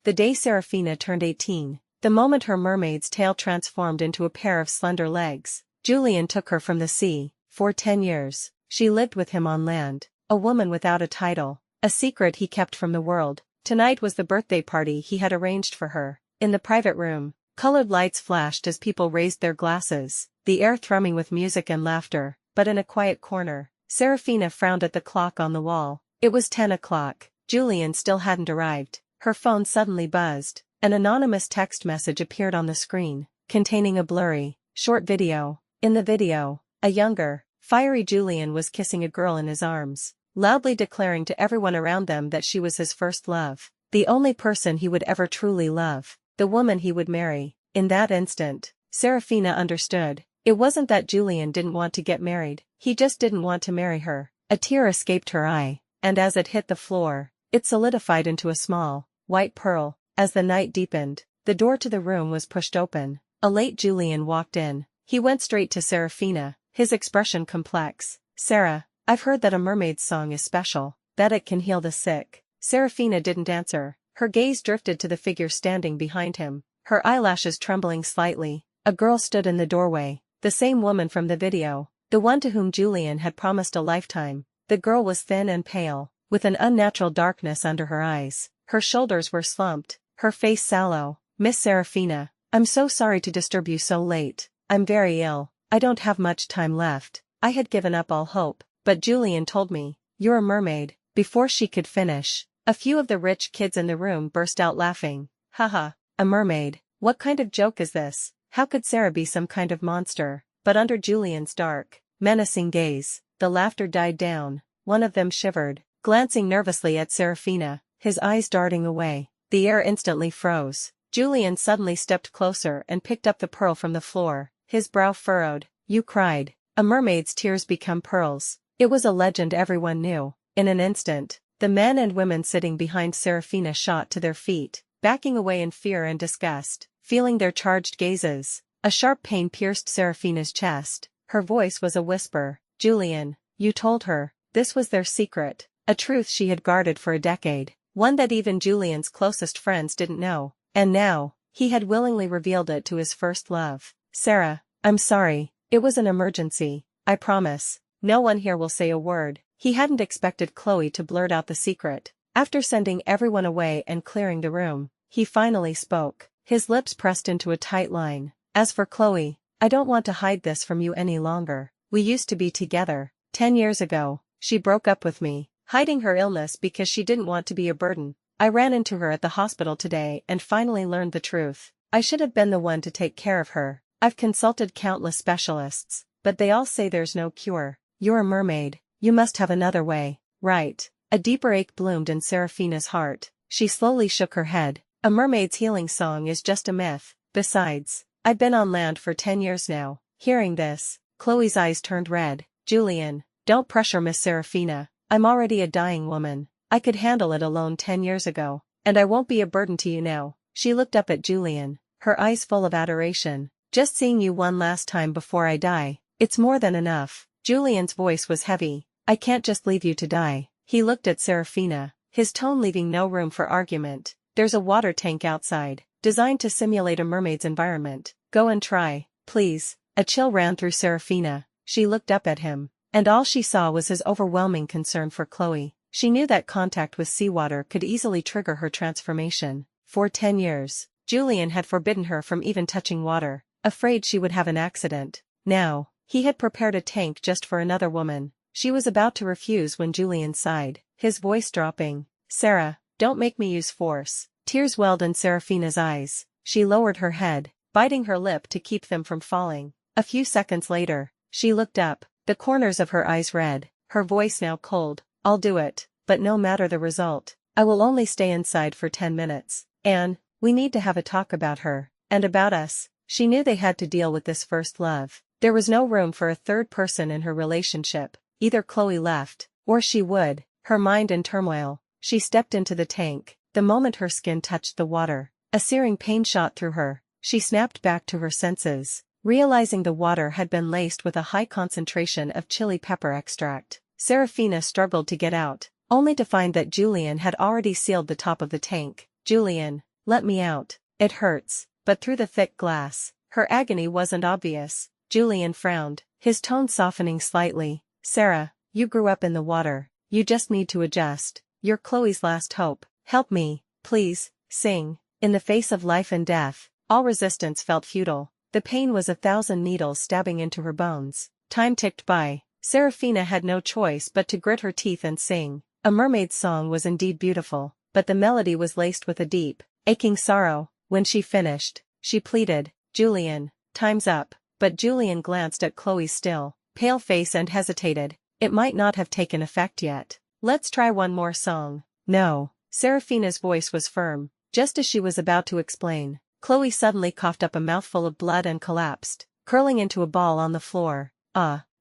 the day Serafina turned 18, the moment her mermaid's tail transformed into a pair of slender legs. Julian took her from the sea. For 10 years, she lived with him on land, a woman without a title, a secret he kept from the world. Tonight was the birthday party he had arranged for her. In the private room, colored lights flashed as people raised their glasses, the air thrumming with music and laughter. But in a quiet corner, Serafina frowned at the clock on the wall. It was 10 o'clock. Julian still hadn't arrived. Her phone suddenly buzzed. An anonymous text message appeared on the screen, containing a blurry, short video. In the video, a younger, fiery Julian was kissing a girl in his arms, loudly declaring to everyone around them that she was his first love, the only person he would ever truly love, the woman he would marry. In that instant, Serafina understood. It wasn't that Julian didn't want to get married, he just didn't want to marry her. A tear escaped her eye, and as it hit the floor, it solidified into a small, white pearl. As the night deepened, the door to the room was pushed open. A late Julian walked in. He went straight to Serafina, his expression complex. "Sarah, I've heard that a mermaid's song is special, that it can heal the sick." Serafina didn't answer. Her gaze drifted to the figure standing behind him, her eyelashes trembling slightly. A girl stood in the doorway, the same woman from the video, the one to whom Julian had promised a lifetime. The girl was thin and pale, with an unnatural darkness under her eyes. Her shoulders were slumped, her face sallow. "Miss Serafina, I'm so sorry to disturb you so late. I'm very ill. I don't have much time left." I had given up all hope, but Julian told me, "You're a mermaid." Before she could finish, a few of the rich kids in the room burst out laughing. "Haha, a mermaid. What kind of joke is this? How could Sarah be some kind of monster?" But under Julian's dark, menacing gaze, the laughter died down. One of them shivered, glancing nervously at Serafina, his eyes darting away. The air instantly froze. Julian suddenly stepped closer and picked up the pearl from the floor, his brow furrowed. "You cried. A mermaid's tears become pearls." It was a legend everyone knew. In an instant, the men and women sitting behind Serafina shot to their feet, backing away in fear and disgust, feeling their charged gazes. A sharp pain pierced Serafina's chest. Her voice was a whisper. "Julian, you told her." This was their secret, a truth she had guarded for a decade, one that even Julian's closest friends didn't know. And now, he had willingly revealed it to his first love. "Sarah, I'm sorry. It was an emergency. I promise. No one here will say a word." He hadn't expected Chloe to blurt out the secret. After sending everyone away and clearing the room, he finally spoke, his lips pressed into a tight line. "As for Chloe, I don't want to hide this from you any longer. We used to be together. 10 years ago, she broke up with me, hiding her illness because she didn't want to be a burden. I ran into her at the hospital today and finally learned the truth. I should have been the one to take care of her. I've consulted countless specialists, but they all say there's no cure. You're a mermaid. You must have another way, right?" A deeper ache bloomed in Serafina's heart. She slowly shook her head. "A mermaid's healing song is just a myth. Besides, I've been on land for 10 years now." Hearing this, Chloe's eyes turned red. "Julian, don't pressure Miss Serafina. I'm already a dying woman. I could handle it alone 10 years ago, and I won't be a burden to you now." She looked up at Julian, her eyes full of adoration. "Just seeing you one last time before I die, it's more than enough." Julian's voice was heavy. "I can't just leave you to die." He looked at Serafina, his tone leaving no room for argument. "There's a water tank outside, designed to simulate a mermaid's environment. Go and try, please." A chill ran through Serafina. She looked up at him, and all she saw was his overwhelming concern for Chloe. She knew that contact with seawater could easily trigger her transformation. For 10 years, Julian had forbidden her from even touching water, afraid she would have an accident. Now, he had prepared a tank just for another woman. She was about to refuse when Julian sighed, his voice dropping. "Sarah, don't make me use force." Tears welled in Serafina's eyes. She lowered her head, biting her lip to keep them from falling. A few seconds later, she looked up, the corners of her eyes red, her voice now cold. "I'll do it, but no matter the result, I will only stay inside for 10 minutes. Anne, we need to have a talk about her, and about us." She knew they had to deal with this first love. There was no room for a third person in her relationship. Either Chloe left, or she would. Her mind in turmoil, she stepped into the tank. The moment her skin touched the water, a searing pain shot through her. She snapped back to her senses, realizing the water had been laced with a high concentration of chili pepper extract. Serafina struggled to get out, only to find that Julian had already sealed the top of the tank. "Julian, Let me out. It hurts. But through the thick glass, her agony wasn't obvious. Julian frowned, his tone softening slightly. Sarah, you grew up in the water. You just need to adjust. You're Chloe's last hope. Help me, please, sing. In the face of life and death, all resistance felt futile. The pain was 1,000 needles stabbing into her bones. Time ticked by. Seraphina had no choice but to grit her teeth and sing. A mermaid's song was indeed beautiful, but the melody was laced with a deep, aching sorrow. When she finished, she pleaded, Julian, time's up. But Julian glanced at Chloe's still, pale face and hesitated. It might not have taken effect yet. Let's try one more song. No. Seraphina's voice was firm. Just as she was about to explain, Chloe suddenly coughed up a mouthful of blood and collapsed, curling into a ball on the floor.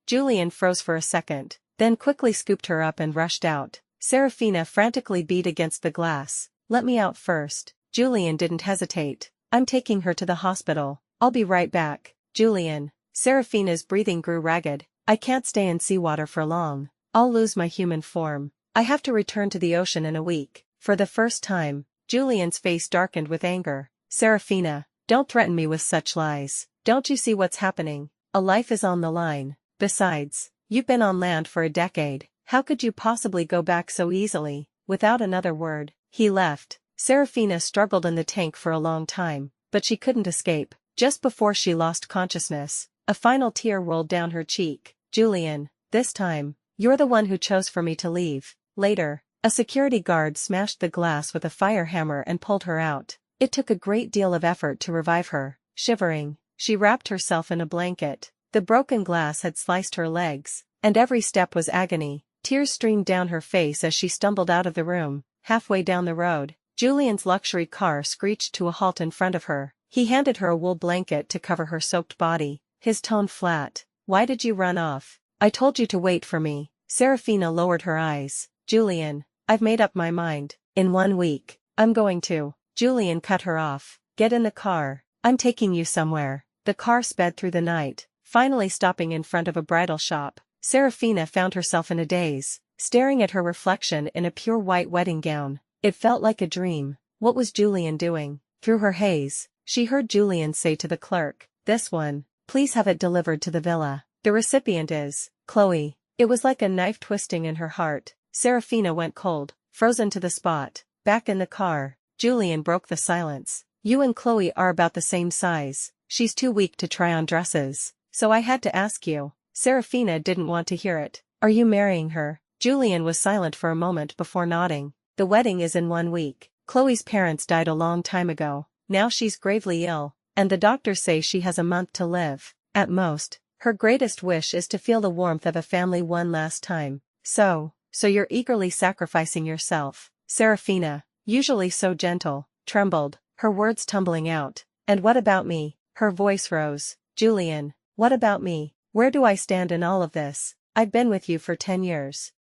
Julian froze for a second, then quickly scooped her up and rushed out. Seraphina frantically beat against the glass. Let me out first. Julian didn't hesitate. I'm taking her to the hospital. I'll be right back. Julian. Seraphina's breathing grew ragged. I can't stay in seawater for long. I'll lose my human form. I have to return to the ocean in a week. For the first time, Julian's face darkened with anger. Seraphina, don't threaten me with such lies. Don't you see what's happening? A life is on the line. Besides, you've been on land for a decade. How could you possibly go back so easily? Without another word, he left. Seraphina struggled in the tank for a long time, but she couldn't escape. Just before she lost consciousness, a final tear rolled down her cheek. Julian, this time, you're the one who chose for me to leave. Later, a security guard smashed the glass with a fire hammer and pulled her out. It took a great deal of effort to revive her. Shivering, she wrapped herself in a blanket. The broken glass had sliced her legs, and every step was agony. Tears streamed down her face as she stumbled out of the room. Halfway down the road, Julian's luxury car screeched to a halt in front of her. He handed her a wool blanket to cover her soaked body, his tone flat. Why did you run off? I told you to wait for me. Seraphina lowered her eyes. Julian, I've made up my mind. In 1 week, I'm going to. Julian cut her off. Get in the car. I'm taking you somewhere. The car sped through the night, finally stopping in front of a bridal shop. Seraphina found herself in a daze, staring at her reflection in a pure white wedding gown. It felt like a dream. What was Julian doing? Through her haze, she heard Julian say to the clerk, this one, please have it delivered to the villa. The recipient is Chloe. It was like a knife twisting in her heart. Seraphina went cold, frozen to the spot. Back in the car, Julian broke the silence. You and Chloe are about the same size. She's too weak to try on dresses, so I had to ask you. Seraphina didn't want to hear it. Are you marrying her? Julian was silent for a moment before nodding. The wedding is in 1 week. Chloe's parents died a long time ago. Now she's gravely ill, and the doctors say she has a month to live. At most, her greatest wish is to feel the warmth of a family one last time. So you're eagerly sacrificing yourself. Seraphina, usually so gentle, trembled, her words tumbling out. And what about me? Her voice rose. Julian, what about me? Where do I stand in all of this? I've been with you for 10 years.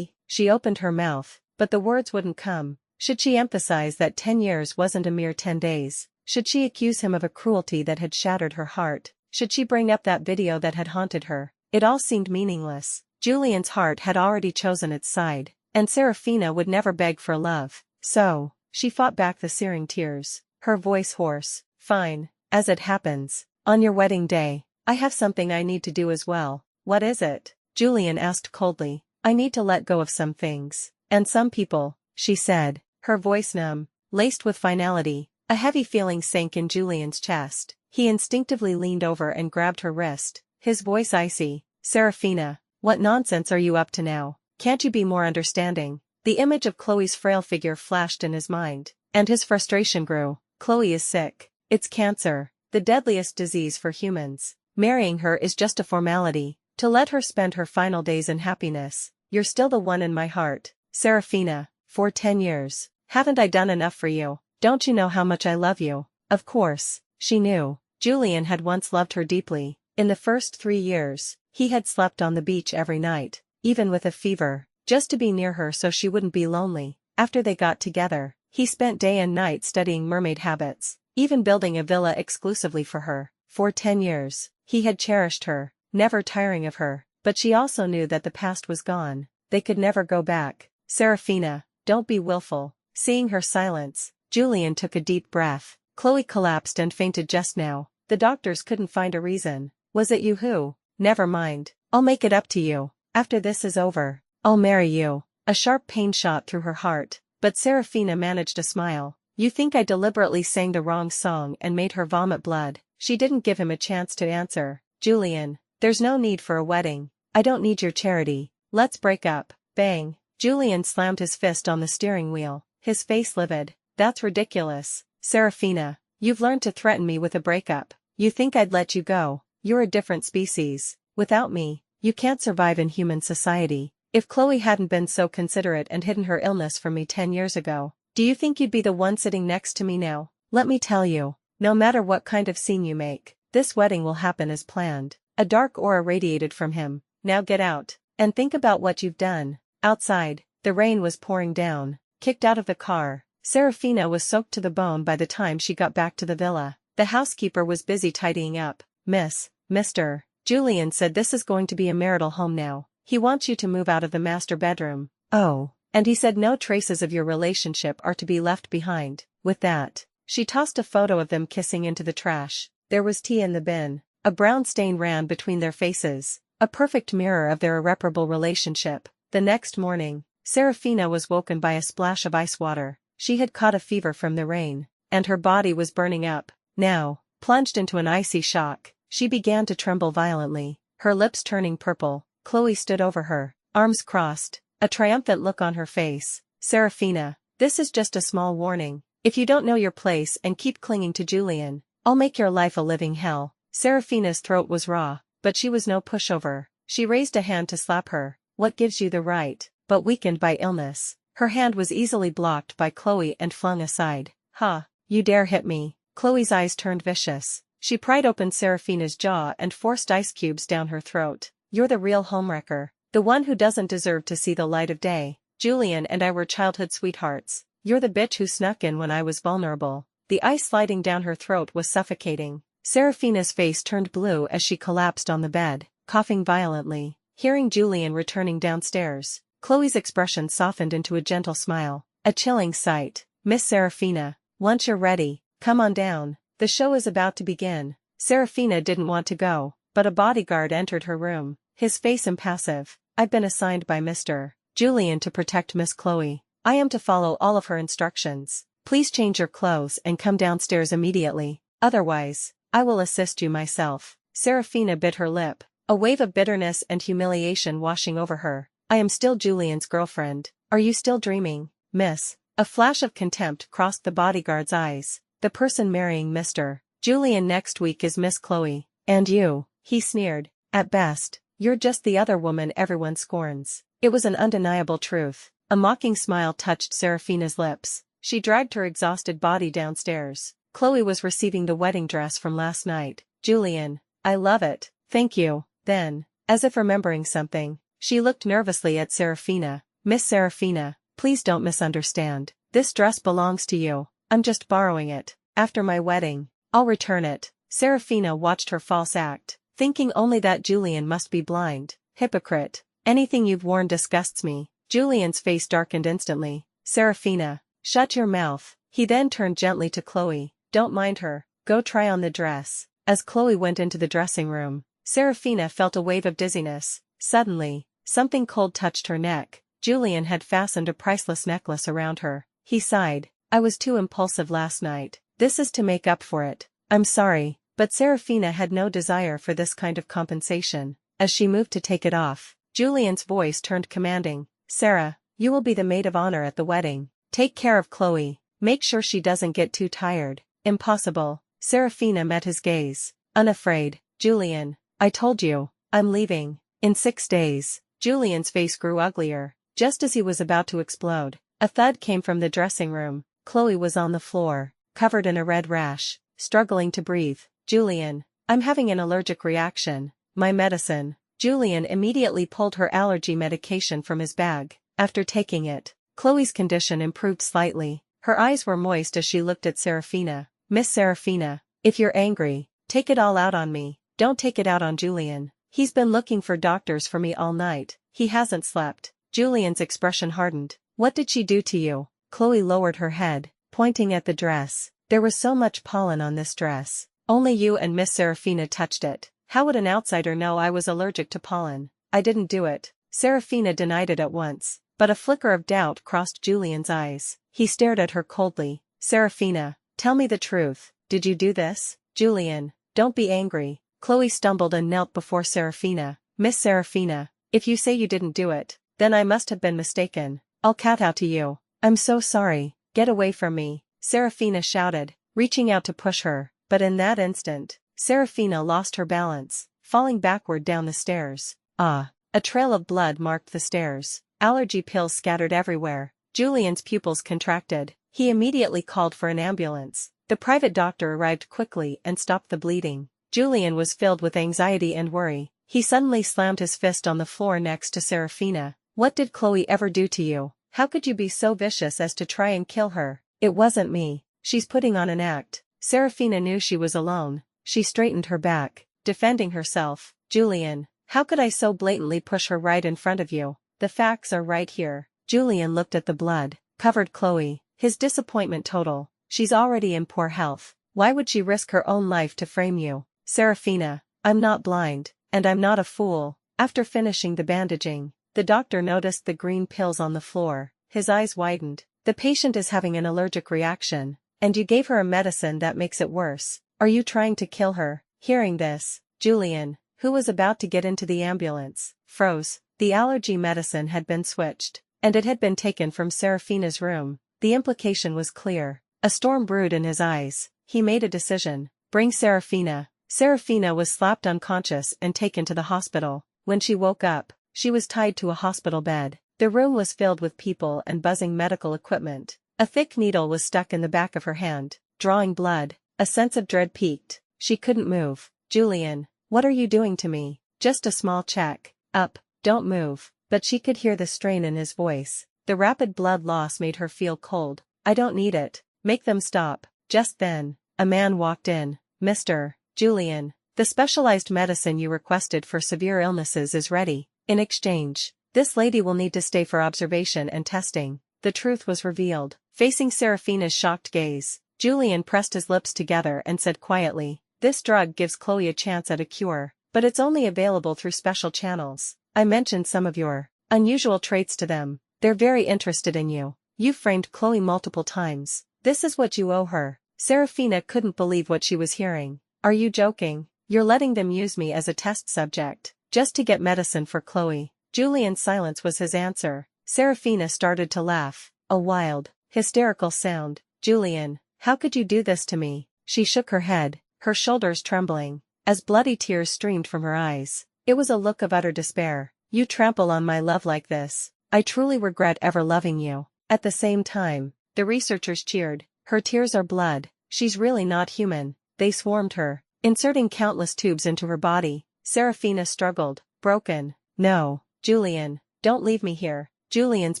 She opened her mouth, but the words wouldn't come. Should she emphasize that 10 years wasn't a mere 10 days? Should she accuse him of a cruelty that had shattered her heart? Should she bring up that video that had haunted her? It all seemed meaningless. Julian's heart had already chosen its side, and Seraphina would never beg for love. So, she fought back the searing tears, her voice hoarse. Fine, as it happens, on your wedding day, I have something I need to do as well. What is it? Julian asked coldly. I need to let go of some things. And some people, she said, her voice numb, laced with finality. A heavy feeling sank in Julian's chest. He instinctively leaned over and grabbed her wrist, his voice icy. Seraphina, what nonsense are you up to now? Can't you be more understanding? The image of Chloe's frail figure flashed in his mind, and his frustration grew. Chloe is sick. It's cancer, the deadliest disease for humans. Marrying her is just a formality, to let her spend her final days in happiness. You're still the one in my heart, Seraphina, for 10 years. Haven't I done enough for you? Don't you know how much I love you? Of course, she knew. Julian had once loved her deeply. In the first 3 years, he had slept on the beach every night, even with a fever, just to be near her so she wouldn't be lonely. After they got together, he spent day and night studying mermaid habits, even building a villa exclusively for her. For 10 years, he had cherished her, never tiring of her, but she also knew that the past was gone. They could never go back. Seraphina, don't be willful. Seeing her silence, Julian took a deep breath. Chloe collapsed and fainted just now. The doctors couldn't find a reason. Was it you who? Never mind. I'll make it up to you. After this is over, I'll marry you. A sharp pain shot through her heart, but Serafina managed a smile. You think I deliberately sang the wrong song and made her vomit blood? She didn't give him a chance to answer. Julian, there's no need for a wedding. I don't need your charity. Let's break up. Bang. Julian slammed his fist on the steering wheel, his face livid. That's ridiculous. Serafina, you've learned to threaten me with a breakup. You think I'd let you go? You're a different species. Without me, you can't survive in human society. If Chloe hadn't been so considerate and hidden her illness from me 10 years ago, do you think you'd be the one sitting next to me now? Let me tell you, no matter what kind of scene you make, this wedding will happen as planned. A dark aura radiated from him. Now get out, and think about what you've done. Outside, the rain was pouring down. Kicked out of the car, Serafina was soaked to the bone by the time she got back to the villa. The housekeeper was busy tidying up. Mr. Julian said this is going to be a marital home now. He wants you to move out of the master bedroom. Oh, and he said no traces of your relationship are to be left behind. With that, she tossed a photo of them kissing into the trash. There was tea in the bin. A brown stain ran between their faces, a perfect mirror of their irreparable relationship. The next morning, Serafina was woken by a splash of ice water. She had caught a fever from the rain, and her body was burning up. Now, plunged into an icy shock, she began to tremble violently, her lips turning purple. Chloe stood over her, arms crossed, a triumphant look on her face. Serafina, this is just a small warning. If you don't know your place and keep clinging to Julian, I'll make your life a living hell. Serafina's throat was raw, but she was no pushover. She raised a hand to slap her. What gives you the right? But weakened by illness, her hand was easily blocked by Chloe and flung aside. Ha, you dare hit me. Chloe's eyes turned vicious. She pried open Serafina's jaw and forced ice cubes down her throat. You're the real homewrecker, the one who doesn't deserve to see the light of day. Julian and I were childhood sweethearts. You're the bitch who snuck in when I was vulnerable. The ice sliding down her throat was suffocating. Serafina's face turned blue as she collapsed on the bed, coughing violently. Hearing Julian returning downstairs, Chloe's expression softened into a gentle smile. A chilling sight. Miss Serafina, once you're ready, come on down. The show is about to begin. Serafina didn't want to go, but a bodyguard entered her room, his face impassive. I've been assigned by Mr. Julian to protect Miss Chloe. I am to follow all of her instructions. Please change your clothes and come downstairs immediately. Otherwise, I will assist you myself. Serafina bit her lip, a wave of bitterness and humiliation washing over her. I am still Julian's girlfriend. Are you still dreaming, miss? A flash of contempt crossed the bodyguard's eyes. The person marrying Mr. Julian next week is Miss Chloe. And you, he sneered. At best, you're just the other woman everyone scorns. It was an undeniable truth. A mocking smile touched Serafina's lips. She dragged her exhausted body downstairs. Chloe was receiving the wedding dress from last night. Julian, I love it. Thank you. Then, as if remembering something, she looked nervously at Serafina. Miss Serafina, please don't misunderstand. This dress belongs to you. I'm just borrowing it. After my wedding, I'll return it. Serafina watched her false act, thinking only that Julian must be blind. Hypocrite. Anything you've worn disgusts me. Julian's face darkened instantly. Serafina, shut your mouth. He then turned gently to Chloe. Don't mind her. Go try on the dress. As Chloe went into the dressing room, Serafina felt a wave of dizziness. Suddenly, something cold touched her neck. Julian had fastened a priceless necklace around her. He sighed. I was too impulsive last night. This is to make up for it. I'm sorry, but Serafina had no desire for this kind of compensation. As she moved to take it off, Julian's voice turned commanding. Sarah, you will be the maid of honor at the wedding. Take care of Chloe. Make sure she doesn't get too tired. Impossible. Serafina met his gaze. Unafraid. Julian, I told you, I'm leaving. In 6 days. Julian's face grew uglier. Just as he was about to explode, a thud came from the dressing room. Chloe was on the floor, covered in a red rash, struggling to breathe. Julian, I'm having an allergic reaction. My medicine. Julian immediately pulled her allergy medication from his bag. After taking it, Chloe's condition improved slightly. Her eyes were moist as she looked at Serafina. Miss Serafina, if you're angry, take it all out on me. Don't take it out on Julian. He's been looking for doctors for me all night. He hasn't slept. Julian's expression hardened. What did she do to you? Chloe lowered her head, pointing at the dress. There was so much pollen on this dress. Only you and Miss Serafina touched it. How would an outsider know I was allergic to pollen? I didn't do it. Serafina denied it at once, but a flicker of doubt crossed Julian's eyes. He stared at her coldly. Serafina, tell me the truth. Did you do this? Julian, don't be angry. Chloe stumbled and knelt before Serafina. Miss Serafina, if you say you didn't do it, then I must have been mistaken. I'll kowtow to you. I'm so sorry. Get away from me, Serafina shouted, reaching out to push her, but in that instant, Serafina lost her balance, falling backward down the stairs. Ah! A trail of blood marked the stairs. Allergy pills scattered everywhere. Julian's pupils contracted. He immediately called for an ambulance. The private doctor arrived quickly and stopped the bleeding. Julian was filled with anxiety and worry. He suddenly slammed his fist on the floor next to Serafina. What did Chloe ever do to you? How could you be so vicious as to try and kill her? It wasn't me. She's putting on an act. Serafina knew she was alone. She straightened her back, defending herself. Julian, how could I so blatantly push her right in front of you? The facts are right here. Julian looked at the blood-covered Chloe, his disappointment total. She's already in poor health. Why would she risk her own life to frame you? Serafina, I'm not blind, and I'm not a fool. After finishing the bandaging, the doctor noticed the green pills on the floor. His eyes widened. The patient is having an allergic reaction, and you gave her a medicine that makes it worse. Are you trying to kill her? Hearing this, Julian, who was about to get into the ambulance, froze. The allergy medicine had been switched, and it had been taken from Serafina's room. The implication was clear. A storm brewed in his eyes. He made a decision. Bring Serafina. Serafina was slapped unconscious and taken to the hospital. When she woke up, she was tied to a hospital bed. The room was filled with people and buzzing medical equipment. A thick needle was stuck in the back of her hand, drawing blood. A sense of dread peaked. She couldn't move. Julian, what are you doing to me? Just a small check. Up. Don't move. But she could hear the strain in his voice. The rapid blood loss made her feel cold. I don't need it. Make them stop. Just then, a man walked in. Mr. Julian, the specialized medicine you requested for severe illnesses is ready. In exchange, this lady will need to stay for observation and testing. The truth was revealed. Facing Serafina's shocked gaze, Julian pressed his lips together and said quietly, this drug gives Chloe a chance at a cure, but it's only available through special channels. I mentioned some of your unusual traits to them. They're very interested in you. You've framed Chloe multiple times. This is what you owe her. Serafina couldn't believe what she was hearing. Are you joking? You're letting them use me as a test subject, just to get medicine for Chloe. Julian's silence was his answer. Serafina started to laugh. A wild, hysterical sound. Julian, how could you do this to me? She shook her head, her shoulders trembling, as bloody tears streamed from her eyes. It was a look of utter despair. You trample on my love like this. I truly regret ever loving you. At the same time, the researchers cheered. Her tears are blood. She's really not human. They swarmed her, inserting countless tubes into her body. Serafina struggled, broken. No, Julian, don't leave me here. Julian's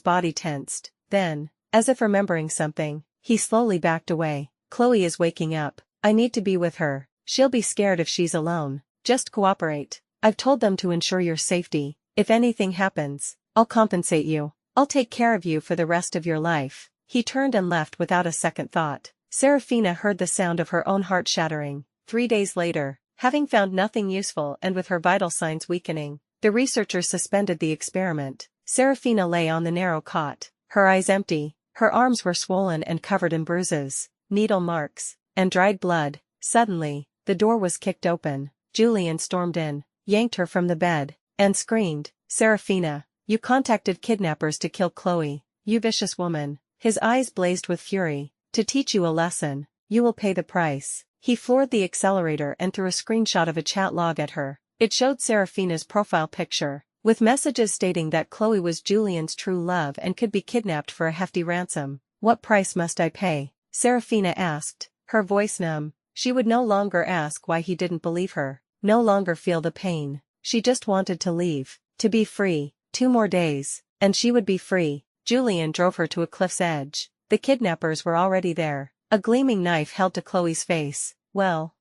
body tensed. Then, as if remembering something, he slowly backed away. Chloe is waking up. I need to be with her. She'll be scared if she's alone. Just cooperate. I've told them to ensure your safety. If anything happens, I'll compensate you. I'll take care of you for the rest of your life. He turned and left without a second thought. Serafina heard the sound of her own heart shattering. 3 days later, having found nothing useful and with her vital signs weakening, the researchers suspended the experiment. Serafina lay on the narrow cot, her eyes empty, her arms were swollen and covered in bruises, needle marks, and dried blood. Suddenly, the door was kicked open. Julian stormed in, yanked her from the bed, and screamed, Serafina, you contacted kidnappers to kill Chloe, you vicious woman. His eyes blazed with fury. To teach you a lesson, you will pay the price. He floored the accelerator and threw a screenshot of a chat log at her. It showed Serafina's profile picture, with messages stating that Chloe was Julian's true love and could be kidnapped for a hefty ransom. What price must I pay? Serafina asked, her voice numb. She would no longer ask why he didn't believe her, no longer feel the pain. She just wanted to leave, to be free. 2 more days, and she would be free. Julian drove her to a cliff's edge. The kidnappers were already there, a gleaming knife held to Chloe's face. Well,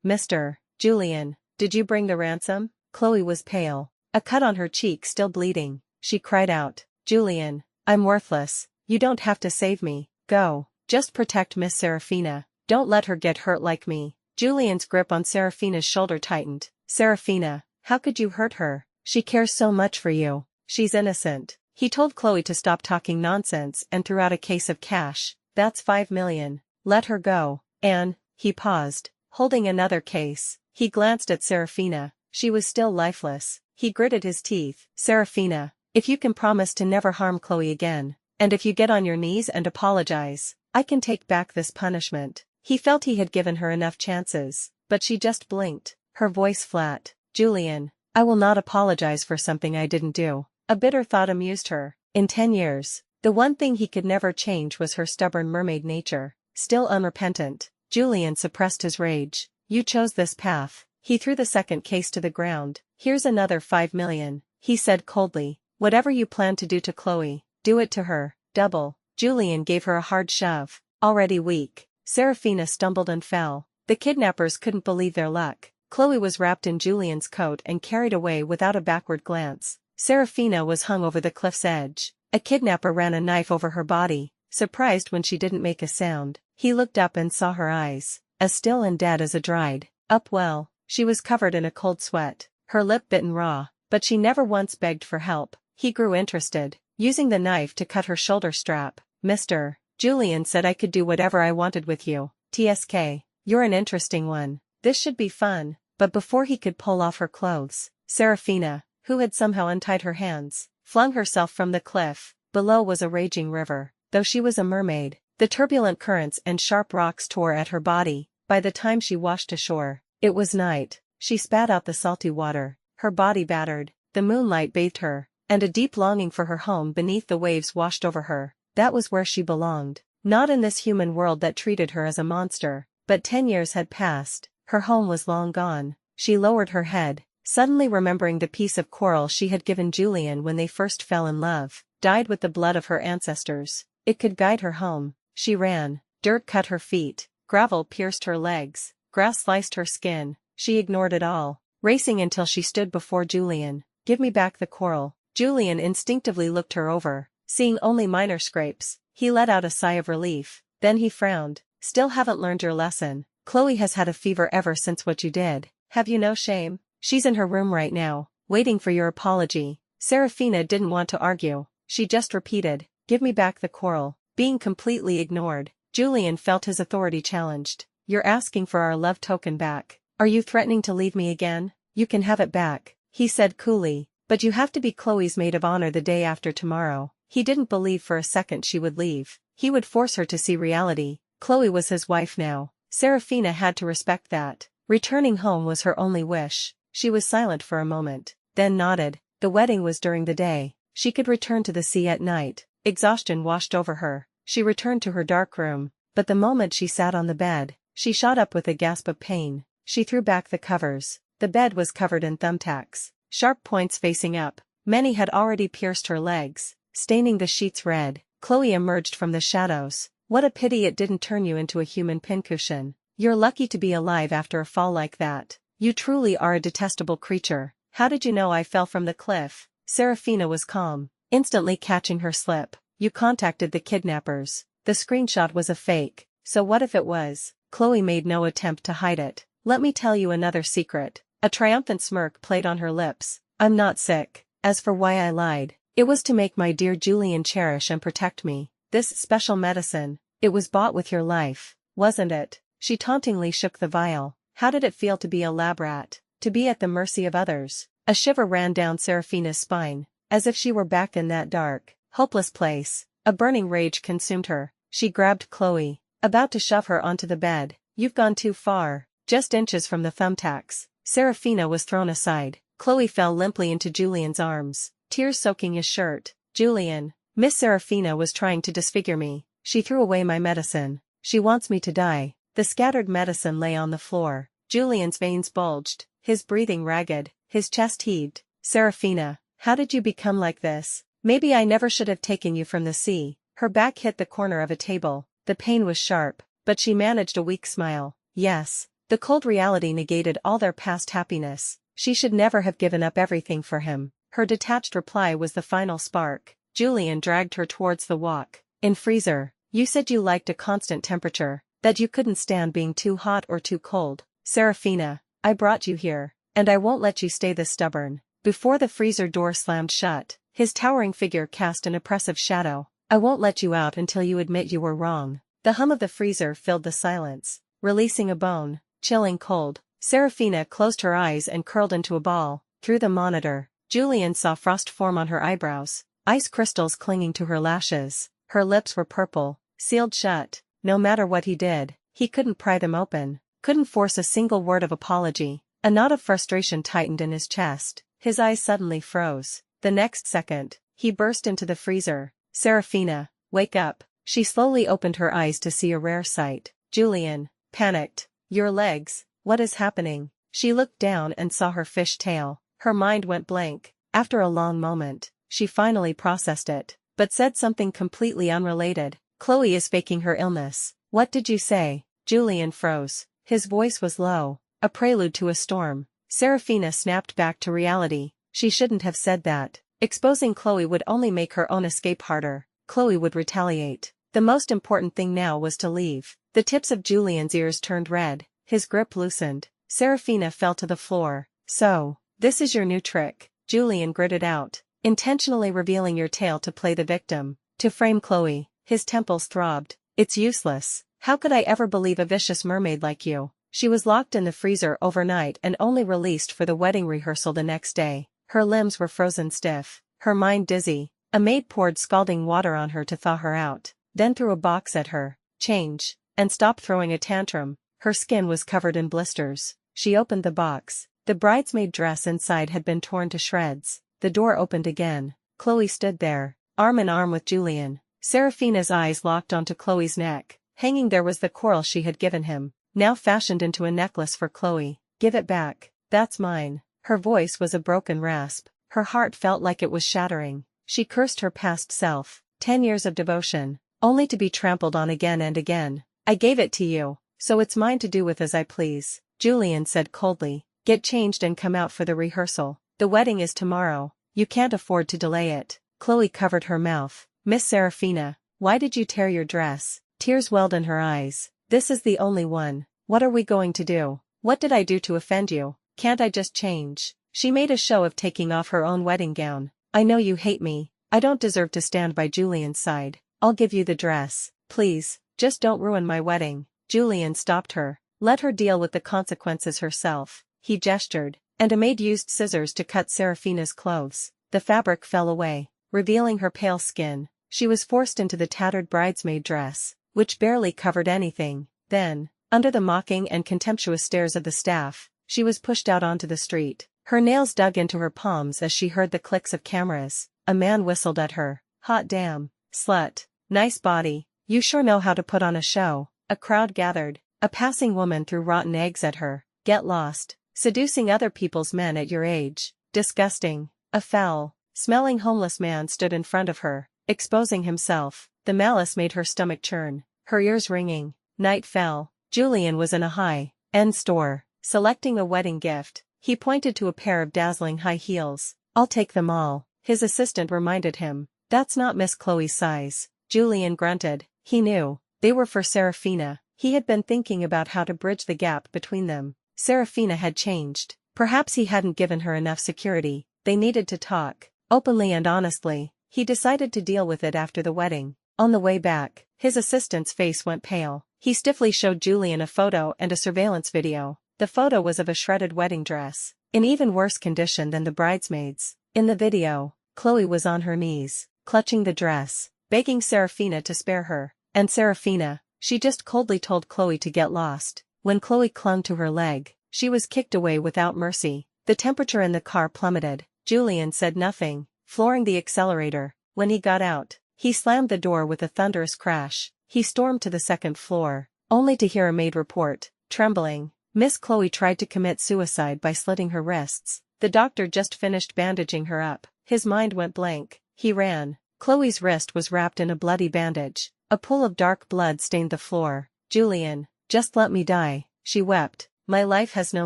Mr. Julian, did you bring the ransom? Chloe was pale, a cut on her cheek still bleeding. She cried out, Julian, I'm worthless. You don't have to save me. Go. Just protect Miss Serafina. Don't let her get hurt like me. Julian's grip on Serafina's shoulder tightened. Serafina, how could you hurt her? She cares so much for you. She's innocent. He told Chloe to stop talking nonsense and threw out a case of cash. That's 5 million. Let her go. And, he paused, holding another case. He glanced at Serafina. She was still lifeless. He gritted his teeth. Serafina, if you can promise to never harm Chloe again, and if you get on your knees and apologize, I can take back this punishment. He felt he had given her enough chances, but she just blinked, her voice flat. Julian, I will not apologize for something I didn't do. A bitter thought amused her. In 10 years, the one thing he could never change was her stubborn mermaid nature. Still unrepentant, Julian suppressed his rage. You chose this path. He threw the second case to the ground. Here's another 5 million, he said coldly. Whatever you plan to do to Chloe, do it to her, double. Julian gave her a hard shove. Already weak, Serafina stumbled and fell. The kidnappers couldn't believe their luck. Chloe was wrapped in Julian's coat and carried away without a backward glance. Serafina was hung over the cliff's edge. A kidnapper ran a knife over her body, surprised when she didn't make a sound. He looked up and saw her eyes, as still and dead as a dried up well. She was covered in a cold sweat, her lip bitten raw, but she never once begged for help. He grew interested, using the knife to cut her shoulder strap. Mr. Julian said I could do whatever I wanted with you. TSK, you're an interesting one. This should be fun. But before he could pull off her clothes, Serafina, who had somehow untied her hands, flung herself from the cliff. Below was a raging river. Though she was a mermaid, the turbulent currents and sharp rocks tore at her body. By the time she washed ashore, it was night. She spat out the salty water, her body battered. The moonlight bathed her, and a deep longing for her home beneath the waves washed over her. That was where she belonged. Not in this human world that treated her as a monster. But 10 years had passed. Her home was long gone. She lowered her head, suddenly remembering the piece of coral she had given Julian when they first fell in love, dyed with the blood of her ancestors. It could guide her home. She ran. Dirt cut her feet, gravel pierced her legs, grass sliced her skin. She ignored it all, racing until she stood before Julian. Give me back the coral. Julian instinctively looked her over, seeing only minor scrapes. He let out a sigh of relief. Then he frowned. Still haven't learned your lesson. Chloe has had a fever ever since what you did. Have you no shame? She's in her room right now, waiting for your apology. Serafina didn't want to argue. She just repeated, give me back the coral. Being completely ignored, Julian felt his authority challenged. You're asking for our love token back. Are you threatening to leave me again? You can have it back, he said coolly, but you have to be Chloe's maid of honor the day after tomorrow. He didn't believe for a second she would leave. He would force her to see reality. Chloe was his wife now. Serafina had to respect that. Returning home was her only wish. She was silent for a moment, then nodded. The wedding was during the day. She could return to the sea at night. Exhaustion washed over her. She returned to her dark room, but the moment she sat on the bed, she shot up with a gasp of pain. She threw back the covers. The bed was covered in thumbtacks, sharp points facing up. Many had already pierced her legs, staining the sheets red. Chloe emerged from the shadows. What a pity it didn't turn you into a human pincushion. You're lucky to be alive after a fall like that. You truly are a detestable creature. How did you know I fell from the cliff? Serafina was calm, instantly catching her slip. You contacted the kidnappers. The screenshot was a fake. So what if it was? Chloe made no attempt to hide it. Let me tell you another secret. A triumphant smirk played on her lips. I'm not sick. As for why I lied, it was to make my dear Julian cherish and protect me. This special medicine, it was bought with your life, wasn't it? She tauntingly shook the vial. How did it feel to be a lab rat? To be at the mercy of others? A shiver ran down Serafina's spine, as if she were back in that dark, hopeless place. A burning rage consumed her. She grabbed Chloe, about to shove her onto the bed. You've gone too far. Just inches from the thumbtacks, Serafina was thrown aside. Chloe fell limply into Julian's arms, tears soaking his shirt. Julian, Miss Serafina was trying to disfigure me. She threw away my medicine. She wants me to die. The scattered medicine lay on the floor. Julian's veins bulged, his breathing ragged, his chest heaved. Serafina, how did you become like this? Maybe I never should have taken you from the sea. Her back hit the corner of a table. The pain was sharp, but she managed a weak smile. Yes. The cold reality negated all their past happiness. She should never have given up everything for him. Her detached reply was the final spark. Julian dragged her towards the walk. In freezer, You said you liked a constant temperature, that you couldn't stand being too hot or too cold. Serafina, I brought you here, and I won't let you stay this stubborn. Before the freezer door slammed shut, his towering figure cast an oppressive shadow. I won't let you out until you admit you were wrong. The hum of the freezer filled the silence, releasing a bone, chilling cold. Serafina closed her eyes and curled into a ball. Through the monitor, Julian saw frost form on her eyebrows, ice crystals clinging to her lashes. Her lips were purple, sealed shut. No matter what he did, he couldn't pry them open, couldn't force a single word of apology. A knot of frustration tightened in his chest. His eyes suddenly froze. The next second, he burst into the freezer. Serafina, wake up. She slowly opened her eyes to see a rare sight. Julian, panicked. Your legs, what is happening? She looked down and saw her fish tail. Her mind went blank. After a long moment, she finally processed it, but said something completely unrelated. Chloe is faking her illness. What did you say? Julian froze. His voice was low, a prelude to a storm. Serafina snapped back to reality. She shouldn't have said that. Exposing Chloe would only make her own escape harder. Chloe would retaliate. The most important thing now was to leave. The tips of Julian's ears turned red. His grip loosened. Serafina fell to the floor. So, this is your new trick, Julian gritted out. Intentionally revealing your tale to play the victim, to frame Chloe. His temples throbbed. It's useless. How could I ever believe a vicious mermaid like you? She was locked in the freezer overnight and only released for the wedding rehearsal the next day. Her limbs were frozen stiff, her mind dizzy. A maid poured scalding water on her to thaw her out, then threw a box at her. Change, and stop throwing a tantrum. Her skin was covered in blisters. She opened the box. The bridesmaid dress inside had been torn to shreds. The door opened again. Chloe stood there, arm in arm with Julian. Serafina's eyes locked onto Chloe's neck. Hanging there was the coral she had given him, now fashioned into a necklace for Chloe. Give it back. That's mine. Her voice was a broken rasp. Her heart felt like it was shattering. She cursed her past self. 10 years of devotion, only to be trampled on again and again. I gave it to you, so it's mine to do with as I please, Julian said coldly. Get changed and come out for the rehearsal. The wedding is tomorrow. You can't afford to delay it. Chloe covered her mouth. Miss Serafina, why did you tear your dress? Tears welled in her eyes. This is the only one. What are we going to do? What did I do to offend you? Can't I just change? She made a show of taking off her own wedding gown. I know you hate me. I don't deserve to stand by Julian's side. I'll give you the dress. Please, just don't ruin my wedding. Julian stopped her. Let her deal with the consequences herself. He gestured, and a maid used scissors to cut Serafina's clothes. The fabric fell away, revealing her pale skin. She was forced into the tattered bridesmaid dress, which barely covered anything. Then, under the mocking and contemptuous stares of the staff, she was pushed out onto the street. Her nails dug into her palms as she heard the clicks of cameras. A man whistled at her. Hot damn, slut. Nice body. You sure know how to put on a show. A crowd gathered. A passing woman threw rotten eggs at her. Get lost. Seducing other people's men at your age. Disgusting. A foul, smelling homeless man stood in front of her, exposing himself. The malice made her stomach churn, her ears ringing. Night fell. Julian was in a high-end store, selecting a wedding gift. He pointed to a pair of dazzling high heels. I'll take them all, his assistant reminded him. That's not Miss Chloe's size. Julian grunted. He knew. They were for Serafina. He had been thinking about how to bridge the gap between them. Serafina had changed. Perhaps he hadn't given her enough security. They needed to talk, openly and honestly. He decided to deal with it after the wedding. On the way back, his assistant's face went pale. He stiffly showed Julian a photo and a surveillance video. The photo was of a shredded wedding dress, in even worse condition than the bridesmaids. In the video, Chloe was on her knees, clutching the dress, begging Serafina to spare her. And Serafina, she just coldly told Chloe to get lost. When Chloe clung to her leg, she was kicked away without mercy. The temperature in the car plummeted. Julian said nothing, flooring the accelerator. When he got out, he slammed the door with a thunderous crash. He stormed to the second floor, only to hear a maid report, trembling. Miss Chloe tried to commit suicide by slitting her wrists. The doctor just finished bandaging her up. His mind went blank. He ran. Chloe's wrist was wrapped in a bloody bandage. A pool of dark blood stained the floor. Julian, just let me die, she wept. My life has no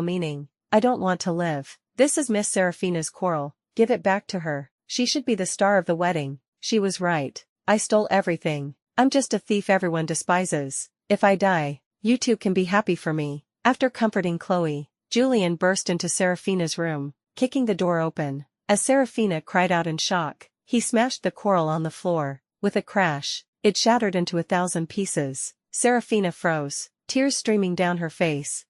meaning. I don't want to live. This is Miss Serafina's coral. Give it back to her. She should be the star of the wedding. She was right. I stole everything. I'm just a thief everyone despises. If I die, you two can be happy for me." After comforting Chloe, Julian burst into Serafina's room, kicking the door open. As Serafina cried out in shock, he smashed the coral on the floor. With a crash, it shattered into 1,000 pieces. Serafina froze, tears streaming down her face.